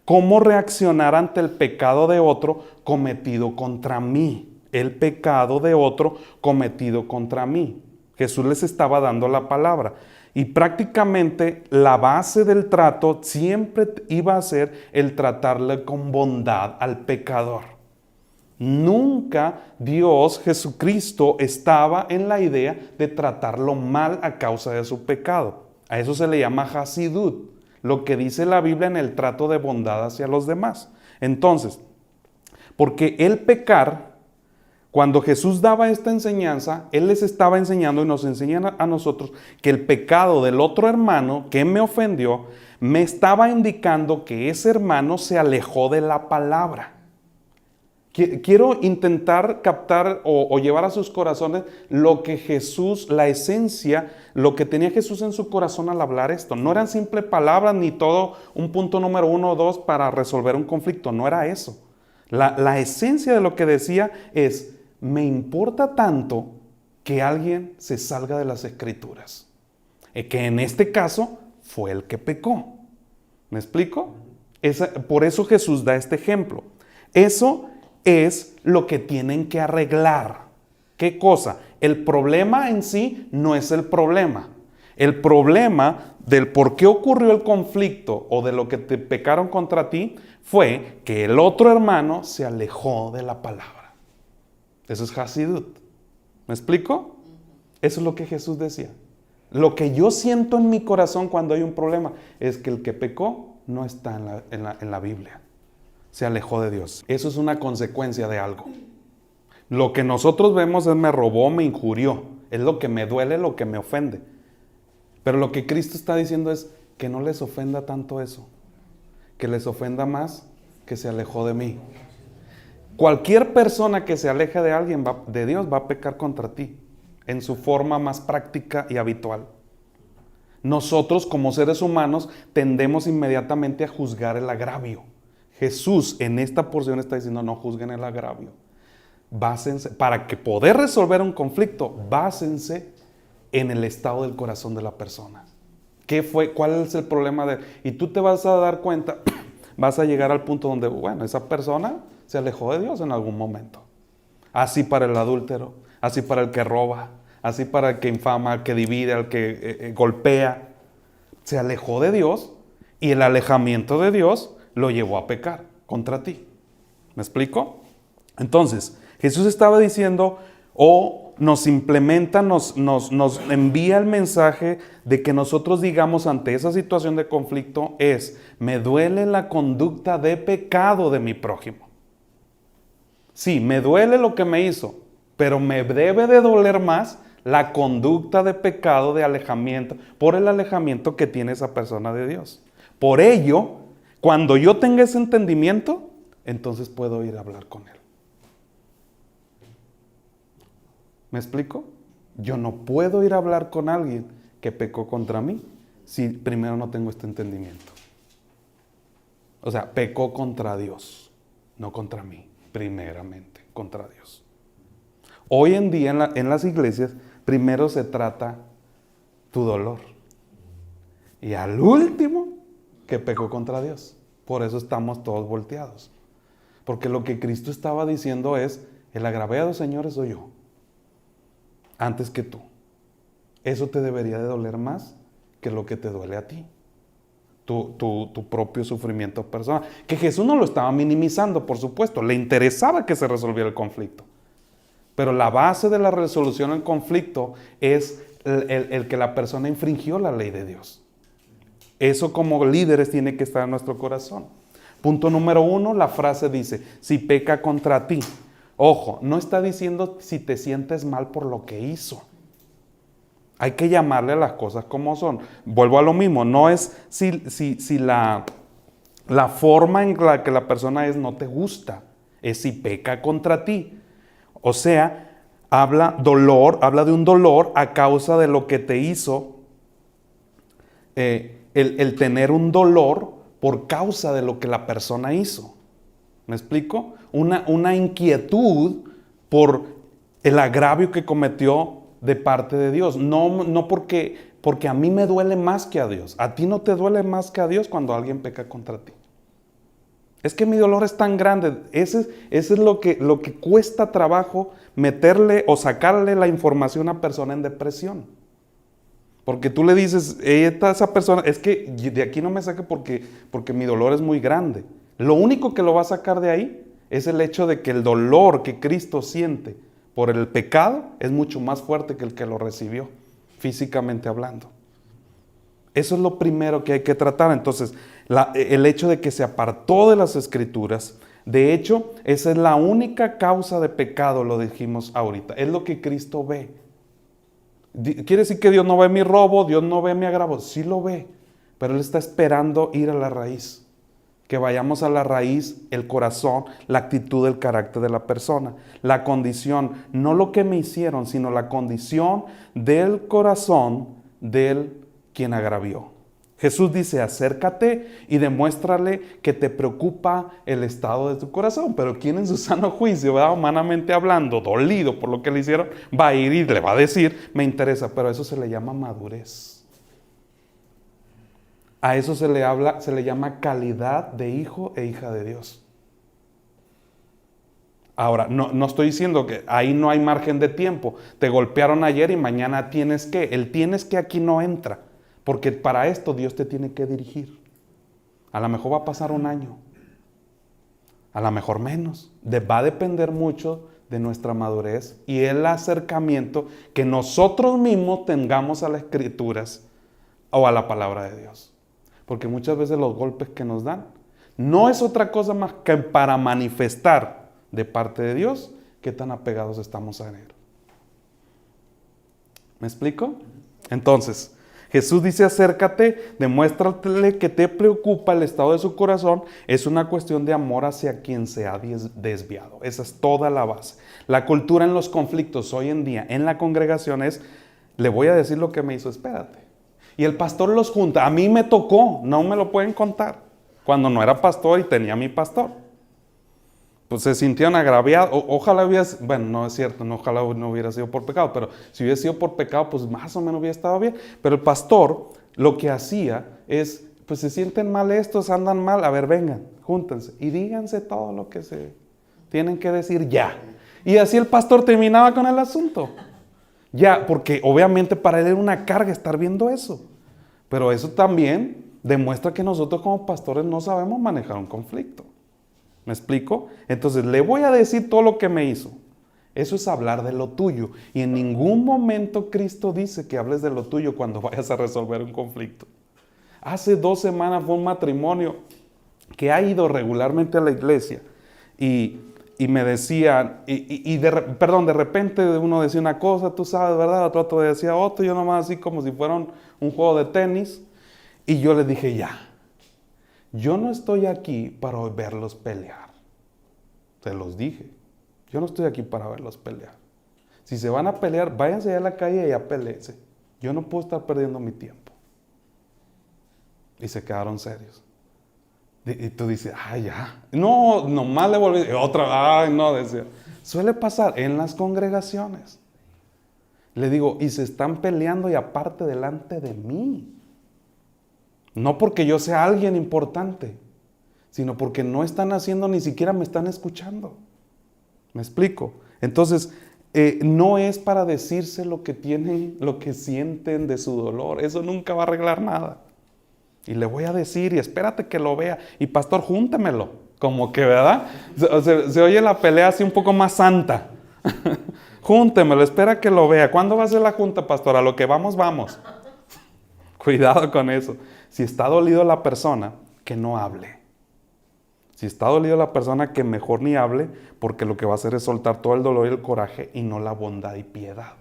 Speaker 1: ¿Cómo reaccionar ante el pecado de otro cometido contra mí? El pecado de otro cometido contra mí. Jesús les estaba dando la palabra. Y prácticamente la base del trato siempre iba a ser el tratarle con bondad al pecador. Nunca Dios, Jesucristo, estaba en la idea de tratarlo mal a causa de su pecado. A eso se le llama Hasidut. Lo que dice la Biblia en el trato de bondad hacia los demás. Entonces, porque el pecar, cuando Jesús daba esta enseñanza, Él les estaba enseñando y nos enseña a nosotros que el pecado del otro hermano que me ofendió, me estaba indicando que ese hermano se alejó de la palabra. Quiero intentar captar o llevar a sus corazones lo que Jesús, la esencia, lo que tenía Jesús en su corazón al hablar esto. No eran simples palabras ni todo un punto número 1 o 2 para resolver un conflicto. No era eso. La esencia de lo que decía es, me importa tanto que alguien se salga de las Escrituras. Que en este caso fue el que pecó. ¿Me explico? Por eso Jesús da este ejemplo. Eso es lo que tienen que arreglar. ¿Qué cosa? El problema en sí no es el problema. El problema del por qué ocurrió el conflicto o de lo que te pecaron contra ti fue que el otro hermano se alejó de la palabra. Eso es Hasidut. ¿Me explico? Eso es lo que Jesús decía. Lo que yo siento en mi corazón cuando hay un problema es que el que pecó no está en la Biblia. Se alejó de Dios. Eso es una consecuencia de algo. Lo que nosotros vemos es me robó, me injurió. Es lo que me duele, lo que me ofende. Pero lo que Cristo está diciendo es que no les ofenda tanto eso. Que les ofenda más que se alejó de mí. Cualquier persona que se aleje de alguien, de Dios, va a pecar contra ti. En su forma más práctica y habitual. Nosotros como seres humanos tendemos inmediatamente a juzgar el agravio. Jesús en esta porción está diciendo no juzguen el agravio. Básense, para que poder resolver un conflicto, básense en el estado del corazón de la persona. ¿Cuál es el problema de él? Y tú te vas a dar cuenta, vas a llegar al punto donde, bueno, esa persona se alejó de Dios en algún momento. Así para el adúltero, así para el que roba, así para el que infama, al que divide, al que golpea. Se alejó de Dios y el alejamiento de Dios lo llevó a pecar contra ti. ¿Me explico? Entonces, Jesús estaba diciendo, nos implementa, nos envía el mensaje de que nosotros digamos ante esa situación de conflicto me duele la conducta de pecado de mi prójimo. Sí, me duele lo que me hizo, pero me debe de doler más la conducta de pecado, de alejamiento, por el alejamiento que tiene esa persona de Dios. Por ello, cuando yo tenga ese entendimiento, entonces puedo ir a hablar con él. ¿Me explico? Yo no puedo ir a hablar con alguien que pecó contra mí si primero no tengo este entendimiento. O sea, pecó contra Dios, no contra mí, primeramente, contra Dios. Hoy en día en las iglesias, primero se trata tu dolor. Y al último, que pecó contra Dios. Por eso estamos todos volteados. Porque lo que Cristo estaba diciendo es, el agraviado, señores, soy yo. Antes que tú. Eso te debería de doler más que lo que te duele a ti. Tu propio sufrimiento personal. Que Jesús no lo estaba minimizando, por supuesto. Le interesaba que se resolviera el conflicto. Pero la base de la resolución del conflicto es el que la persona infringió la ley de Dios. Eso como líderes tiene que estar en nuestro corazón. Punto número 1, la frase dice, si peca contra ti. Ojo, no está diciendo si te sientes mal por lo que hizo. Hay que llamarle a las cosas como son. Vuelvo a lo mismo, no es si la forma en la que la persona es no te gusta, es si peca contra ti. O sea, habla de un dolor a causa de lo que te hizo, el tener un dolor por causa de lo que la persona hizo. ¿Me explico? Una inquietud por el agravio que cometió de parte de Dios. No porque a mí me duele más que a Dios. A ti no te duele más que a Dios cuando alguien peca contra ti. Es que mi dolor es tan grande. Ese es lo que cuesta trabajo meterle o sacarle la información a una persona en depresión. Porque tú le dices, esa persona, es que de aquí no me saque porque mi dolor es muy grande. Lo único que lo va a sacar de ahí es el hecho de que el dolor que Cristo siente por el pecado es mucho más fuerte que el que lo recibió, físicamente hablando. Eso es lo primero que hay que tratar. Entonces, el hecho de que se apartó de las Escrituras, de hecho, esa es la única causa de pecado, lo dijimos ahorita. Es lo que Cristo ve. Quiere decir que Dios no ve mi robo, Dios no ve mi agravio. Sí lo ve, pero Él está esperando ir a la raíz. que vayamos a la raíz, el corazón, la actitud, el carácter de la persona, la condición, no lo que me hicieron, sino la condición del corazón del quien agravió. Jesús dice, acércate y demuéstrale que te preocupa el estado de tu corazón. Pero ¿quién en su sano juicio, ¿verdad? Humanamente hablando, dolido por lo que le hicieron, va a ir y le va a decir, me interesa? Pero a eso se le llama madurez. A eso se le llama calidad de hijo e hija de Dios. Ahora, no estoy diciendo que ahí no hay margen de tiempo. Te golpearon ayer y mañana tienes que. El tienes que aquí no entra. Porque para esto Dios te tiene que dirigir. A lo mejor va a pasar un año. A lo mejor menos. Va a depender mucho de nuestra madurez y el acercamiento que nosotros mismos tengamos a las Escrituras o a la palabra de Dios. Porque muchas veces los golpes que nos dan no es otra cosa más que para manifestar de parte de Dios qué tan apegados estamos a Él. ¿Me explico? Entonces, Jesús dice, acércate, demuéstrale que te preocupa el estado de su corazón. Es una cuestión de amor hacia quien se ha desviado. Esa es toda la base. La cultura en los conflictos hoy en día en la congregación es, le voy a decir lo que me hizo, espérate. Y el pastor los junta. A mí me tocó, no me lo pueden contar. Cuando no era pastor y tenía mi pastor. Pues se sintieron agraviados. Ojalá hubiera, bueno, no es cierto, ojalá no hubiera sido por pecado, pero si hubiera sido por pecado, pues más o menos hubiera estado bien. Pero el pastor lo que hacía es, pues se sienten mal estos, andan mal, a ver, vengan, júntense y díganse todo lo que se tienen que decir ya. Y así el pastor terminaba con el asunto. Ya, porque obviamente para él era una carga estar viendo eso. Pero eso también demuestra que nosotros como pastores no sabemos manejar un conflicto. ¿Me explico? Entonces, le voy a decir todo lo que me hizo. Eso es hablar de lo tuyo. Y en ningún momento Cristo dice que hables de lo tuyo cuando vayas a resolver un conflicto. Hace 2 semanas fue un matrimonio que ha ido regularmente a la iglesia. Y me decían, de repente uno decía una cosa, tú sabes, ¿verdad? Otro decía otro, yo nomás así como si fuera un juego de tenis. Y yo les dije, ya. Yo no estoy aquí para verlos pelear. Se los dije. Yo no estoy aquí para verlos pelear. Si se van a pelear, váyanse a la calle y ya peleense. Yo no puedo estar perdiendo mi tiempo. Y se quedaron serios. Y tú dices, ay, ya. No, nomás le volví. Otra, ay, no, decía. Suele pasar en las congregaciones. Le digo, y se están peleando y aparte delante de mí. No porque yo sea alguien importante, sino porque no están haciendo, ni siquiera me están escuchando. ¿Me explico? Entonces, no es para decirse lo que tienen, lo que sienten de su dolor. Eso nunca va a arreglar nada. Y le voy a decir, y espérate que lo vea. Y pastor, júntemelo. Como que, ¿verdad? Se oye la pelea así un poco más santa. Júntemelo, espera que lo vea. ¿Cuándo va a ser la junta, pastor? A lo que vamos, vamos. Cuidado con eso. Si está dolido la persona, que no hable. Si está dolido la persona, que mejor ni hable, porque lo que va a hacer es soltar todo el dolor y el coraje y no la bondad y piedad.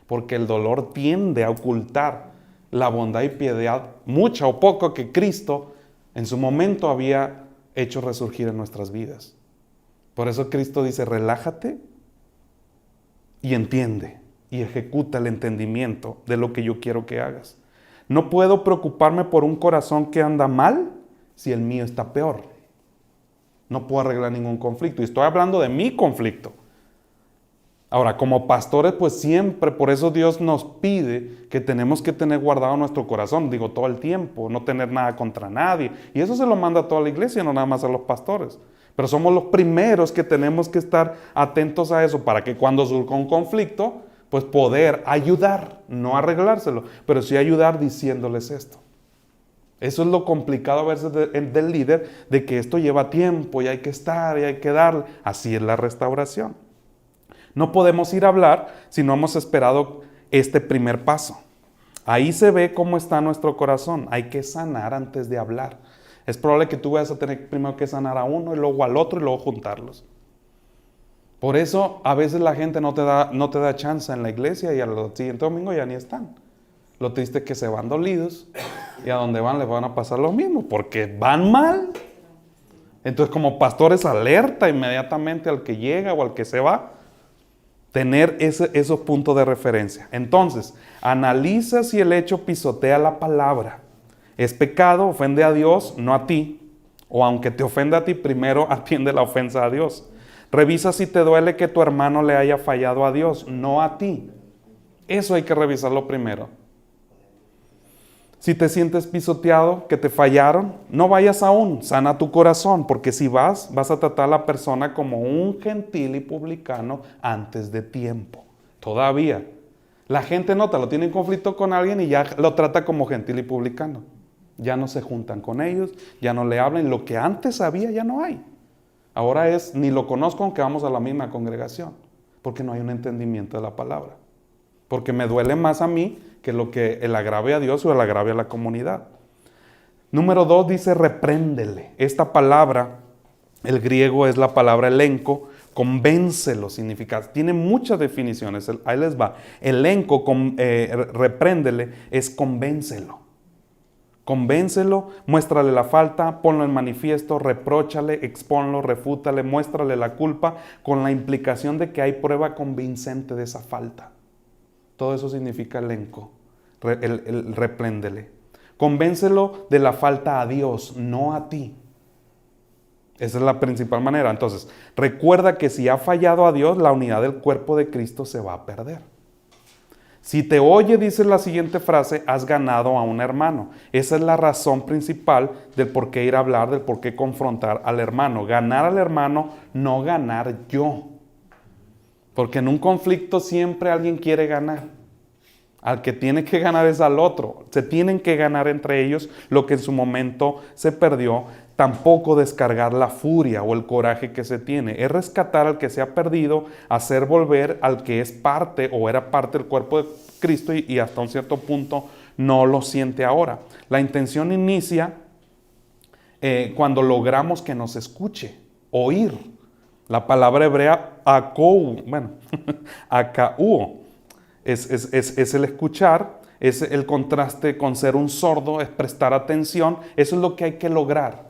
Speaker 1: Porque el dolor tiende a ocultar la bondad y piedad, mucha o poco, que Cristo en su momento había hecho resurgir en nuestras vidas. Por eso Cristo dice, relájate y entiende y ejecuta el entendimiento de lo que yo quiero que hagas. No puedo preocuparme por un corazón que anda mal si el mío está peor. No puedo arreglar ningún conflicto. Y estoy hablando de mi conflicto. Ahora, como pastores, pues siempre, por eso Dios nos pide que tenemos que tener guardado nuestro corazón, digo, todo el tiempo, no tener nada contra nadie. Y eso se lo manda a toda la iglesia, no nada más a los pastores. Pero somos los primeros que tenemos que estar atentos a eso para que cuando surja un conflicto, pues poder ayudar, no arreglárselo, pero sí ayudar diciéndoles esto. Eso es lo complicado a veces del líder, de que esto lleva tiempo y hay que estar y hay que darle. Así es la restauración. No podemos ir a hablar si no hemos esperado este primer paso. Ahí se ve cómo está nuestro corazón. Hay que sanar antes de hablar. Es probable que tú vayas a tener primero que sanar a uno y luego al otro y luego juntarlos. Por eso a veces la gente no te da chance en la iglesia y al siguiente domingo ya ni están. Lo triste es que se van dolidos y a donde van les van a pasar lo mismo porque van mal. Entonces, como pastores, alerta inmediatamente al que llega o al que se va. Tener esos puntos de referencia. Entonces, analiza si el hecho pisotea la palabra. ¿Es pecado? ¿Ofende a Dios? No a ti. O aunque te ofenda a ti, primero atiende la ofensa a Dios. Revisa si te duele que tu hermano le haya fallado a Dios, no a ti. Eso hay que revisarlo primero. Si te sientes pisoteado, que te fallaron, no vayas aún, sana tu corazón, porque si vas a tratar a la persona como un gentil y publicano antes de tiempo. Todavía. La gente nota, lo tiene en conflicto con alguien y ya lo trata como gentil y publicano. Ya no se juntan con ellos, ya no le hablan, lo que antes había ya no hay. Ahora es, ni lo conozco aunque vamos a la misma congregación, porque no hay un entendimiento de la palabra. Porque me duele más a mí que lo que el agravie a Dios o el agravie a la comunidad. Número 2 dice repréndele. Esta palabra, el griego es la palabra elenco, convéncelo significa, tiene muchas definiciones, ahí les va. Elenco, repréndele, es convéncelo. Convéncelo, muéstrale la falta, ponlo en manifiesto, repróchale, expónlo, refútale, muéstrale la culpa con la implicación de que hay prueba convincente de esa falta. Todo eso significa elenco, el repréndele. Convéncelo de la falta a Dios, no a ti. Esa es la principal manera. Entonces, recuerda que si ha fallado a Dios, la unidad del cuerpo de Cristo se va a perder. Si te oye, dice la siguiente frase, has ganado a un hermano. Esa es la razón principal del por qué ir a hablar, del por qué confrontar al hermano. Ganar al hermano, no ganar yo. Porque en un conflicto siempre alguien quiere ganar. Al que tiene que ganar es al otro. Se tienen que ganar entre ellos lo que en su momento se perdió. Tampoco descargar la furia o el coraje que se tiene. Es rescatar al que se ha perdido, hacer volver al que es parte o era parte del cuerpo de Cristo y hasta un cierto punto no lo siente ahora. La intención inicia cuando logramos que nos escuche, oír. La palabra hebrea akou, akau, es el escuchar, es el contraste con ser un sordo, es prestar atención. Eso es lo que hay que lograr.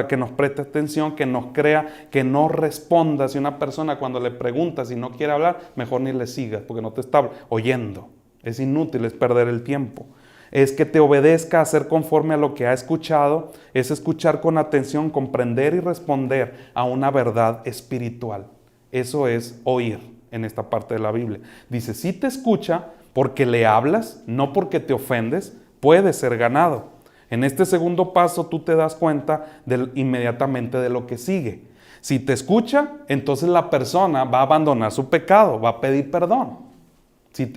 Speaker 1: Que nos preste atención, que nos crea, que no responda. Si una persona cuando le pregunta si no quiere hablar, mejor ni le sigas porque no te está oyendo. Es inútil, es perder el tiempo. Es que te obedezca a hacer conforme a lo que ha escuchado, es escuchar con atención, comprender y responder a una verdad espiritual. Eso es oír en esta parte de la Biblia. Dice, si te escucha porque le hablas, no porque te ofendes, puede ser ganado. En este segundo paso tú te das cuenta inmediatamente de lo que sigue. Si te escucha, entonces la persona va a abandonar su pecado, va a pedir perdón.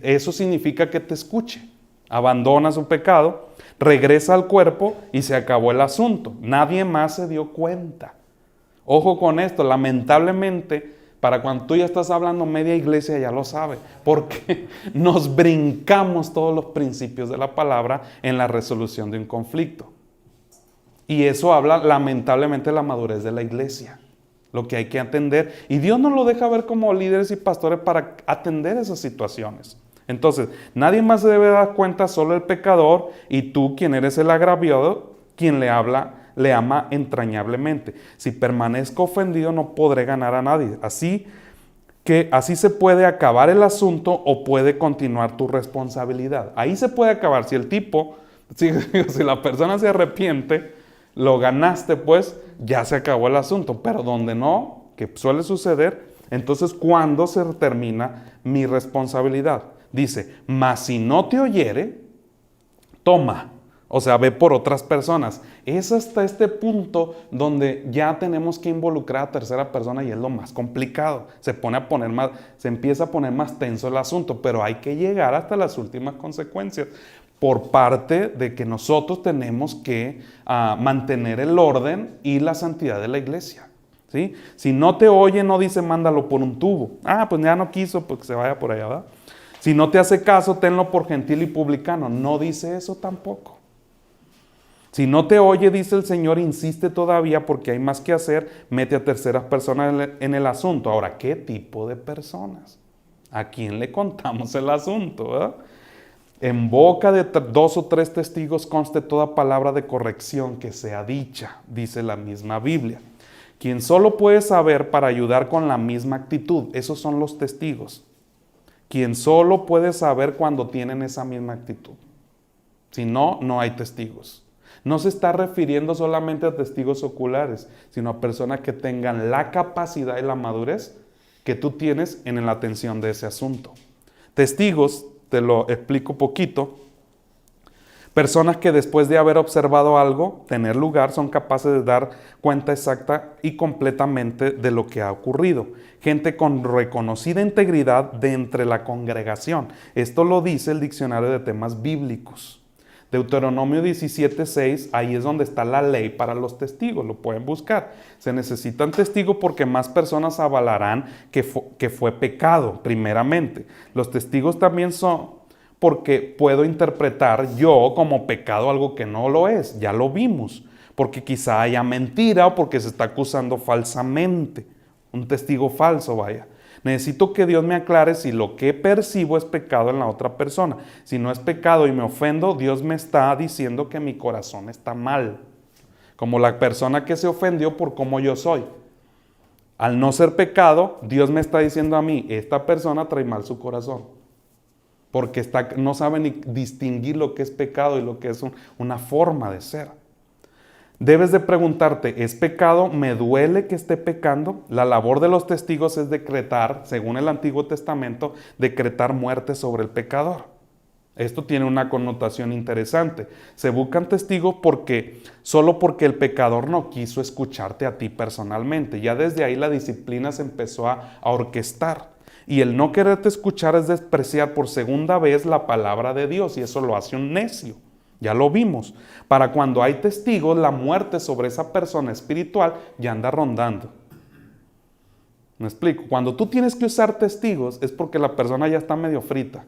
Speaker 1: Eso significa que te escuche. Abandona su pecado, regresa al cuerpo y se acabó el asunto. Nadie más se dio cuenta. Ojo con esto, lamentablemente, para cuando tú ya estás hablando, media iglesia ya lo sabe, porque nos brincamos todos los principios de la palabra en la resolución de un conflicto. Y eso habla lamentablemente de la madurez de la iglesia, lo que hay que atender. Y Dios nos lo deja ver como líderes y pastores para atender esas situaciones. Entonces, nadie más se debe dar cuenta, solo el pecador y tú, quien eres el agraviado, quien le habla, le ama entrañablemente. Si permanezco ofendido, no podré ganar a nadie. Así se puede acabar el asunto o puede continuar tu responsabilidad. Ahí se puede acabar. Si el tipo, si la persona se arrepiente, lo ganaste, pues ya se acabó el asunto. Pero donde no, que suele suceder, entonces ¿cuándo se termina mi responsabilidad? Dice, mas si no te oyere, toma. O sea, ve por otras personas. Es hasta este punto donde ya tenemos que involucrar a tercera persona y es lo más complicado. Se empieza a poner más tenso el asunto, pero hay que llegar hasta las últimas consecuencias por parte de que nosotros tenemos que mantener el orden y la santidad de la iglesia. ¿Sí? Si no te oye, no dice mándalo por un tubo. Pues ya no quiso, pues que se vaya por allá, ¿verdad? Si no te hace caso, tenlo por gentil y publicano. No dice eso tampoco. Si no te oye, dice el Señor, insiste todavía porque hay más que hacer, mete a terceras personas en el asunto. Ahora, ¿qué tipo de personas? ¿A quién le contamos el asunto? ¿Verdad? En boca de 2 o 3 testigos conste toda palabra de corrección que sea dicha, dice la misma Biblia. Quien solo puede saber para ayudar con la misma actitud. Esos son los testigos. Quien solo puede saber cuando tienen esa misma actitud. Si no, no hay testigos. No se está refiriendo solamente a testigos oculares, sino a personas que tengan la capacidad y la madurez que tú tienes en la atención de ese asunto. Testigos, te lo explico poquito. Personas que después de haber observado algo tener lugar son capaces de dar cuenta exacta y completamente de lo que ha ocurrido. Gente con reconocida integridad de entre la congregación. Esto lo dice el diccionario de temas bíblicos. Deuteronomio 17:6, ahí es donde está la ley para los testigos, lo pueden buscar. Se necesitan testigos porque más personas avalarán que fue pecado, primeramente. Los testigos también son porque puedo interpretar yo como pecado algo que no lo es, ya lo vimos, porque quizá haya mentira o porque se está acusando falsamente, un testigo falso, vaya. Necesito que Dios me aclare si lo que percibo es pecado en la otra persona. Si no es pecado y me ofendo, Dios me está diciendo que mi corazón está mal, como la persona que se ofendió por cómo yo soy. Al no ser pecado, Dios me está diciendo a mí, esta persona trae mal su corazón. Porque no sabe ni distinguir lo que es pecado y lo que es una forma de ser. Debes de preguntarte, ¿es pecado? ¿Me duele que esté pecando? La labor de los testigos es decretar, según el Antiguo Testamento, decretar muerte sobre el pecador. Esto tiene una connotación interesante. Se buscan testigos solo porque el pecador no quiso escucharte a ti personalmente. Ya desde ahí la disciplina se empezó a orquestar. Y el no quererte escuchar es despreciar por segunda vez la palabra de Dios, y eso lo hace un necio. Ya lo vimos. Para cuando hay testigos, la muerte sobre esa persona espiritual ya anda rondando. ¿Me explico? Cuando tú tienes que usar testigos es porque la persona ya está medio frita.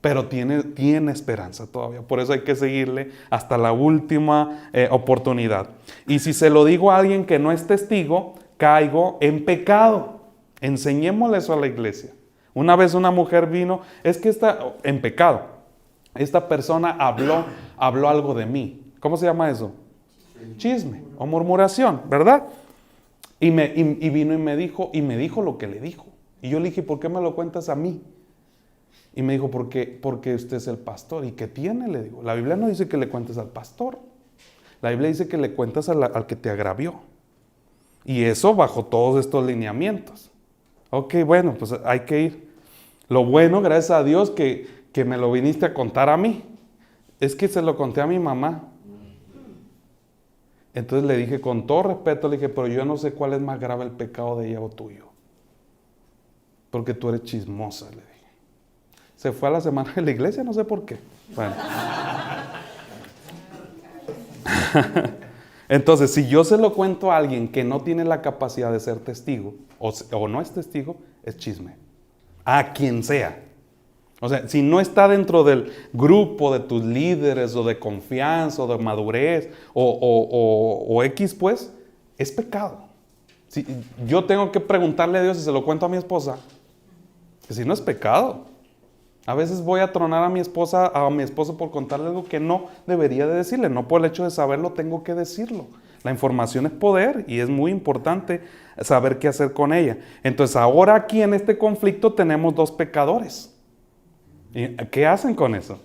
Speaker 1: Pero tiene esperanza todavía. Por eso hay que seguirle hasta la última oportunidad. Y si se lo digo a alguien que no es testigo, caigo en pecado. Enseñémosle eso a la iglesia. Una vez una mujer vino, es que está en pecado. Esta persona habló algo de mí. ¿Cómo se llama eso? Chisme o murmuración, ¿verdad? Y vino y me dijo lo que le dijo. Y yo le dije, ¿por qué me lo cuentas a mí? Y me dijo, porque usted es el pastor. ¿Y qué tiene? Le digo, la Biblia no dice que le cuentes al pastor. La Biblia dice que le cuentas al que te agravió. Y eso bajo todos estos lineamientos. Ok, bueno, pues hay que ir. Lo bueno, gracias a Dios, que me lo viniste a contar a mí. Es que se lo conté a mi mamá. Entonces le dije, con todo respeto, le dije, pero yo no sé cuál es más grave, el pecado de ella o tuyo. Porque tú eres chismosa, le dije. Se fue a la semana de la iglesia, no sé por qué. Bueno. Entonces, si yo se lo cuento a alguien que no tiene la capacidad de ser testigo, o no es testigo, es chisme. A quien sea. O sea, si no está dentro del grupo de tus líderes, o de confianza, o de madurez, o X, pues, es pecado. Si yo tengo que preguntarle a Dios si se lo cuento a mi esposa, que si no es pecado. A veces voy a tronar a mi esposo por contarle algo que no debería de decirle. No por el hecho de saberlo tengo que decirlo. La información es poder y es muy importante saber qué hacer con ella. Entonces ahora aquí en este conflicto tenemos dos pecadores. ¿Y qué hacen con eso?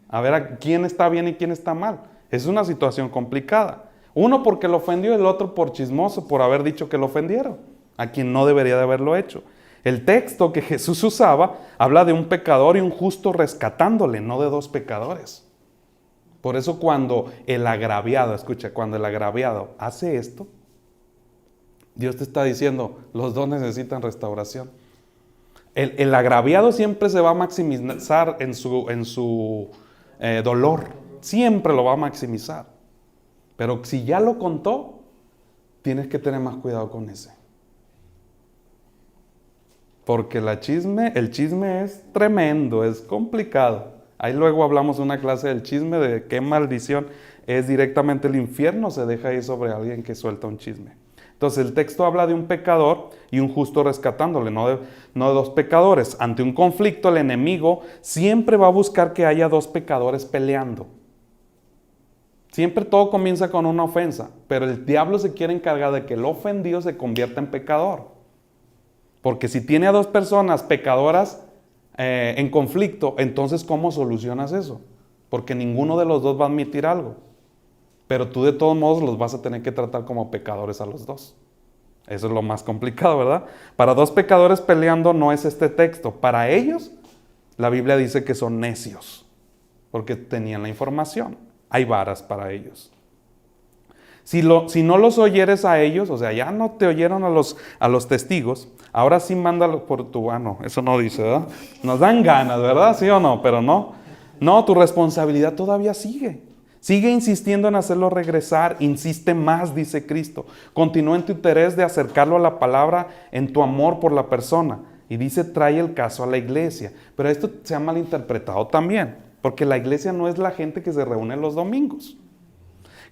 Speaker 1: A ver a quién está bien y quién está mal. Es una situación complicada. Uno porque lo ofendió, el otro por chismoso, por haber dicho que lo ofendieron, a quien no debería de haberlo hecho. El texto que Jesús usaba habla de un pecador y un justo rescatándole, no de dos pecadores. Por eso cuando el agraviado hace esto, Dios te está diciendo, los dos necesitan restauración. El agraviado siempre se va a maximizar en su dolor, siempre lo va a maximizar. Pero si ya lo contó, tienes que tener más cuidado con ese. Porque el chisme es tremendo, es complicado. Ahí luego hablamos de una clase del chisme, de qué maldición es directamente el infierno, se deja ir sobre alguien que suelta un chisme. Entonces el texto habla de un pecador y un justo rescatándole, no de dos pecadores. Ante un conflicto, el enemigo siempre va a buscar que haya dos pecadores peleando. Siempre todo comienza con una ofensa, pero el diablo se quiere encargar de que el ofendido se convierta en pecador. Porque si tiene a dos personas pecadoras en conflicto, entonces ¿cómo solucionas eso? Porque ninguno de los dos va a admitir algo. Pero tú de todos modos los vas a tener que tratar como pecadores a los dos. Eso es lo más complicado, ¿verdad? Para dos pecadores peleando no es este texto. Para ellos, la Biblia dice que son necios, porque tenían la información. Hay varas para ellos. Si no los oyeres a ellos, o sea, ya no te oyeron a los testigos, ahora sí mándalo por tu mano. Eso no dice, ¿verdad? Nos dan ganas, ¿verdad? ¿Sí o no? Pero no. No, tu responsabilidad todavía sigue. Sigue insistiendo en hacerlo regresar. Insiste más, dice Cristo. Continúa en tu interés de acercarlo a la palabra, en tu amor por la persona. Y dice, trae el caso a la iglesia. Pero esto se ha malinterpretado también, porque la iglesia no es la gente que se reúne los domingos.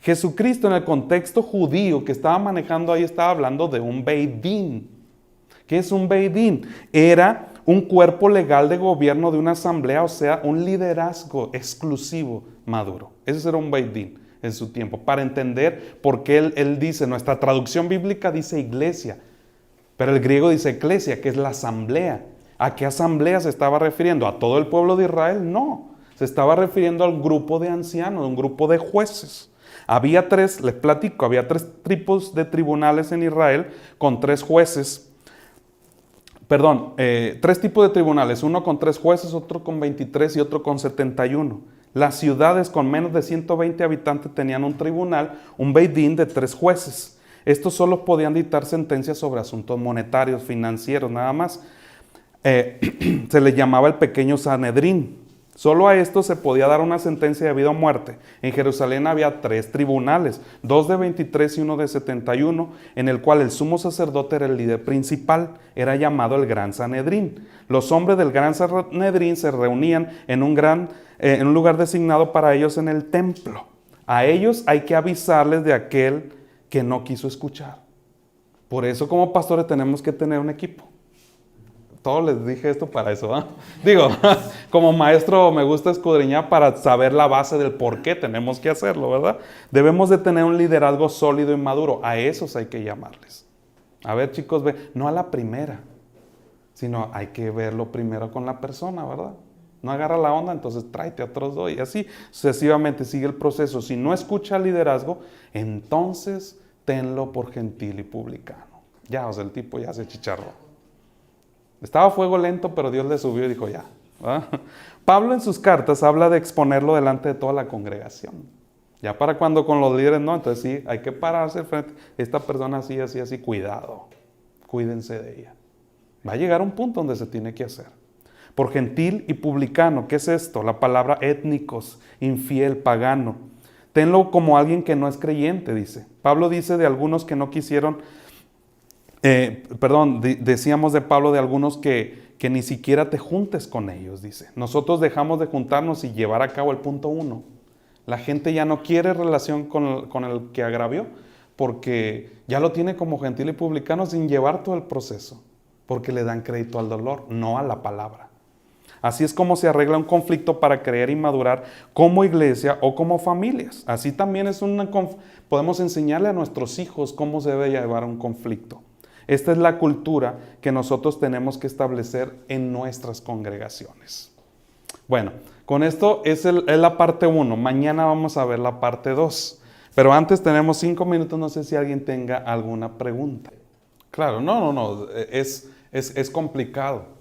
Speaker 1: Jesucristo en el contexto judío que estaba manejando ahí estaba hablando de un Beidín. ¿Qué es un Beidín? Era un cuerpo legal de gobierno de una asamblea, o sea, un liderazgo exclusivo maduro. Ese era un Beidín en su tiempo. Para entender por qué él dice, nuestra traducción bíblica dice iglesia, pero el griego dice eclesia, que es la asamblea. ¿A qué asamblea se estaba refiriendo? ¿A todo el pueblo de Israel? No, se estaba refiriendo al grupo de ancianos, un grupo de jueces. Había tres tipos de tribunales en Israel con tres jueces. Tres tipos de tribunales, uno con 3 jueces, otro con 23 y otro con 71. Las ciudades con menos de 120 habitantes tenían un tribunal, un Beidín de 3 jueces. Estos solo podían dictar sentencias sobre asuntos monetarios, financieros, nada más. Se les llamaba el pequeño Sanedrín. Solo a esto se podía dar una sentencia de vida o muerte. En Jerusalén había 3 tribunales, 2 de 23 y 1 de 71, en el cual el sumo sacerdote era el líder principal, era llamado el Gran Sanedrín. Los hombres del Gran Sanedrín se reunían en un lugar designado para ellos en el templo. A ellos hay que avisarles de aquel que no quiso escuchar. Por eso como pastores tenemos que tener un equipo. Todos les dije esto para eso, ¿eh? Digo, como maestro me gusta escudriñar para saber la base del por qué tenemos que hacerlo, ¿verdad? Debemos de tener un liderazgo sólido y maduro. A esos hay que llamarles. A ver, chicos, no a la primera, sino hay que verlo primero con la persona, ¿verdad? No agarra la onda, entonces tráete a otros 2 y así sucesivamente sigue el proceso. Si no escucha el liderazgo, entonces tenlo por gentil y publicano. Ya, o sea, el tipo ya se chicharró. Estaba a fuego lento, pero Dios le subió y dijo ya. ¿Verdad? Pablo en sus cartas habla de exponerlo delante de toda la congregación. Ya para cuando con los líderes no, entonces sí, hay que pararse frente. Esta persona así, así, así, cuidado. Cuídense de ella. Va a llegar un punto donde se tiene que hacer. Por gentil y publicano, ¿qué es esto? La palabra étnicos, infiel, pagano. Tenlo como alguien que no es creyente, dice. Pablo dice de algunos que no quisieron... decíamos de Pablo de algunos que ni siquiera te juntes con ellos, dice. Nosotros dejamos de juntarnos y llevar a cabo el punto 1. La gente ya no quiere relación con el que agravió, porque ya lo tiene como gentil y publicano sin llevar todo el proceso, porque le dan crédito al dolor, no a la palabra. Así es como se arregla un conflicto para creer y madurar como iglesia o como familias. Así también podemos enseñarle a nuestros hijos cómo se debe llevar un conflicto. Esta es la cultura que nosotros tenemos que establecer en nuestras congregaciones. Bueno, con esto es la parte 1. Mañana vamos a ver la parte 2. Pero antes tenemos 5 minutos, no sé si alguien tenga alguna pregunta. Claro, no, es complicado.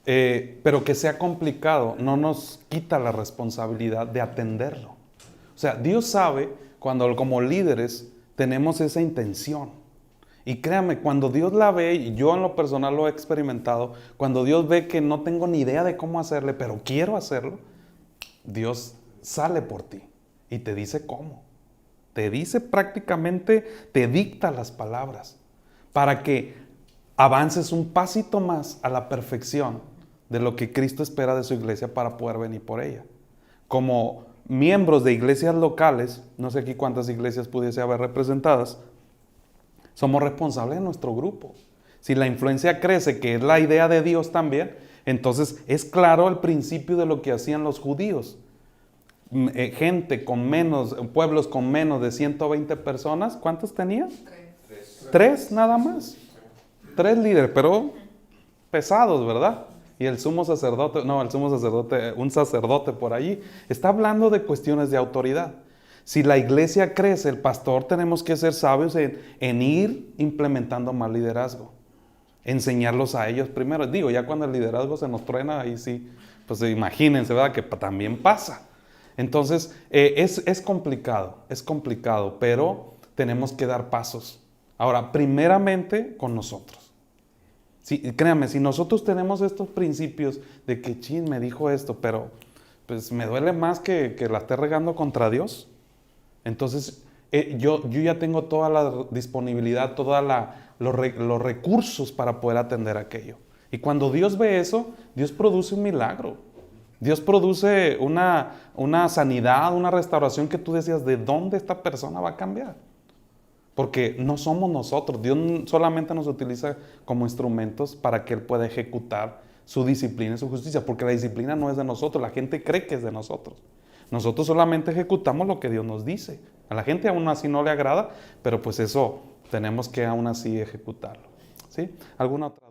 Speaker 1: Pero que sea complicado no nos quita la responsabilidad de atenderlo. O sea, Dios sabe cuando como líderes tenemos esa intención. Y créame, cuando Dios la ve, y yo en lo personal lo he experimentado, cuando Dios ve que no tengo ni idea de cómo hacerle, pero quiero hacerlo, Dios sale por ti y te dice cómo. Te dice prácticamente, te dicta las palabras para que avances un pasito más a la perfección de lo que Cristo espera de su iglesia para poder venir por ella. Como miembros de iglesias locales, no sé aquí cuántas iglesias pudiese haber representadas, somos responsables de nuestro grupo. Si la influencia crece, que es la idea de Dios también, entonces es claro el principio de lo que hacían los judíos. gente con menos, pueblos con menos de 120 personas, ¿cuántos tenía?
Speaker 3: Tres.
Speaker 1: Tres nada más. Tres líderes, pero pesados, ¿verdad? Y el sumo sacerdote, un sacerdote por allí. Está hablando de cuestiones de autoridad. Si la iglesia crece, el pastor tenemos que ser sabios en ir implementando más liderazgo. Enseñarlos a ellos primero. Digo, ya cuando el liderazgo se nos truena, ahí sí, pues imagínense, ¿verdad? Que también pasa. Entonces, es complicado, pero tenemos que dar pasos. Ahora, primeramente con nosotros. Sí, créanme, si nosotros tenemos estos principios de que, chin, me dijo esto, pero pues me duele más que la esté regando contra Dios. Entonces, yo ya tengo toda la disponibilidad, los recursos para poder atender aquello. Y cuando Dios ve eso, Dios produce un milagro. Dios produce una sanidad, una restauración que tú decías, ¿de dónde esta persona va a cambiar? Porque no somos nosotros. Dios solamente nos utiliza como instrumentos para que Él pueda ejecutar su disciplina y su justicia. Porque la disciplina no es de nosotros. La gente cree que es de nosotros. Nosotros solamente ejecutamos lo que Dios nos dice. A la gente aún así no le agrada, pero pues eso tenemos que aún así ejecutarlo. ¿Sí? ¿Alguna otra?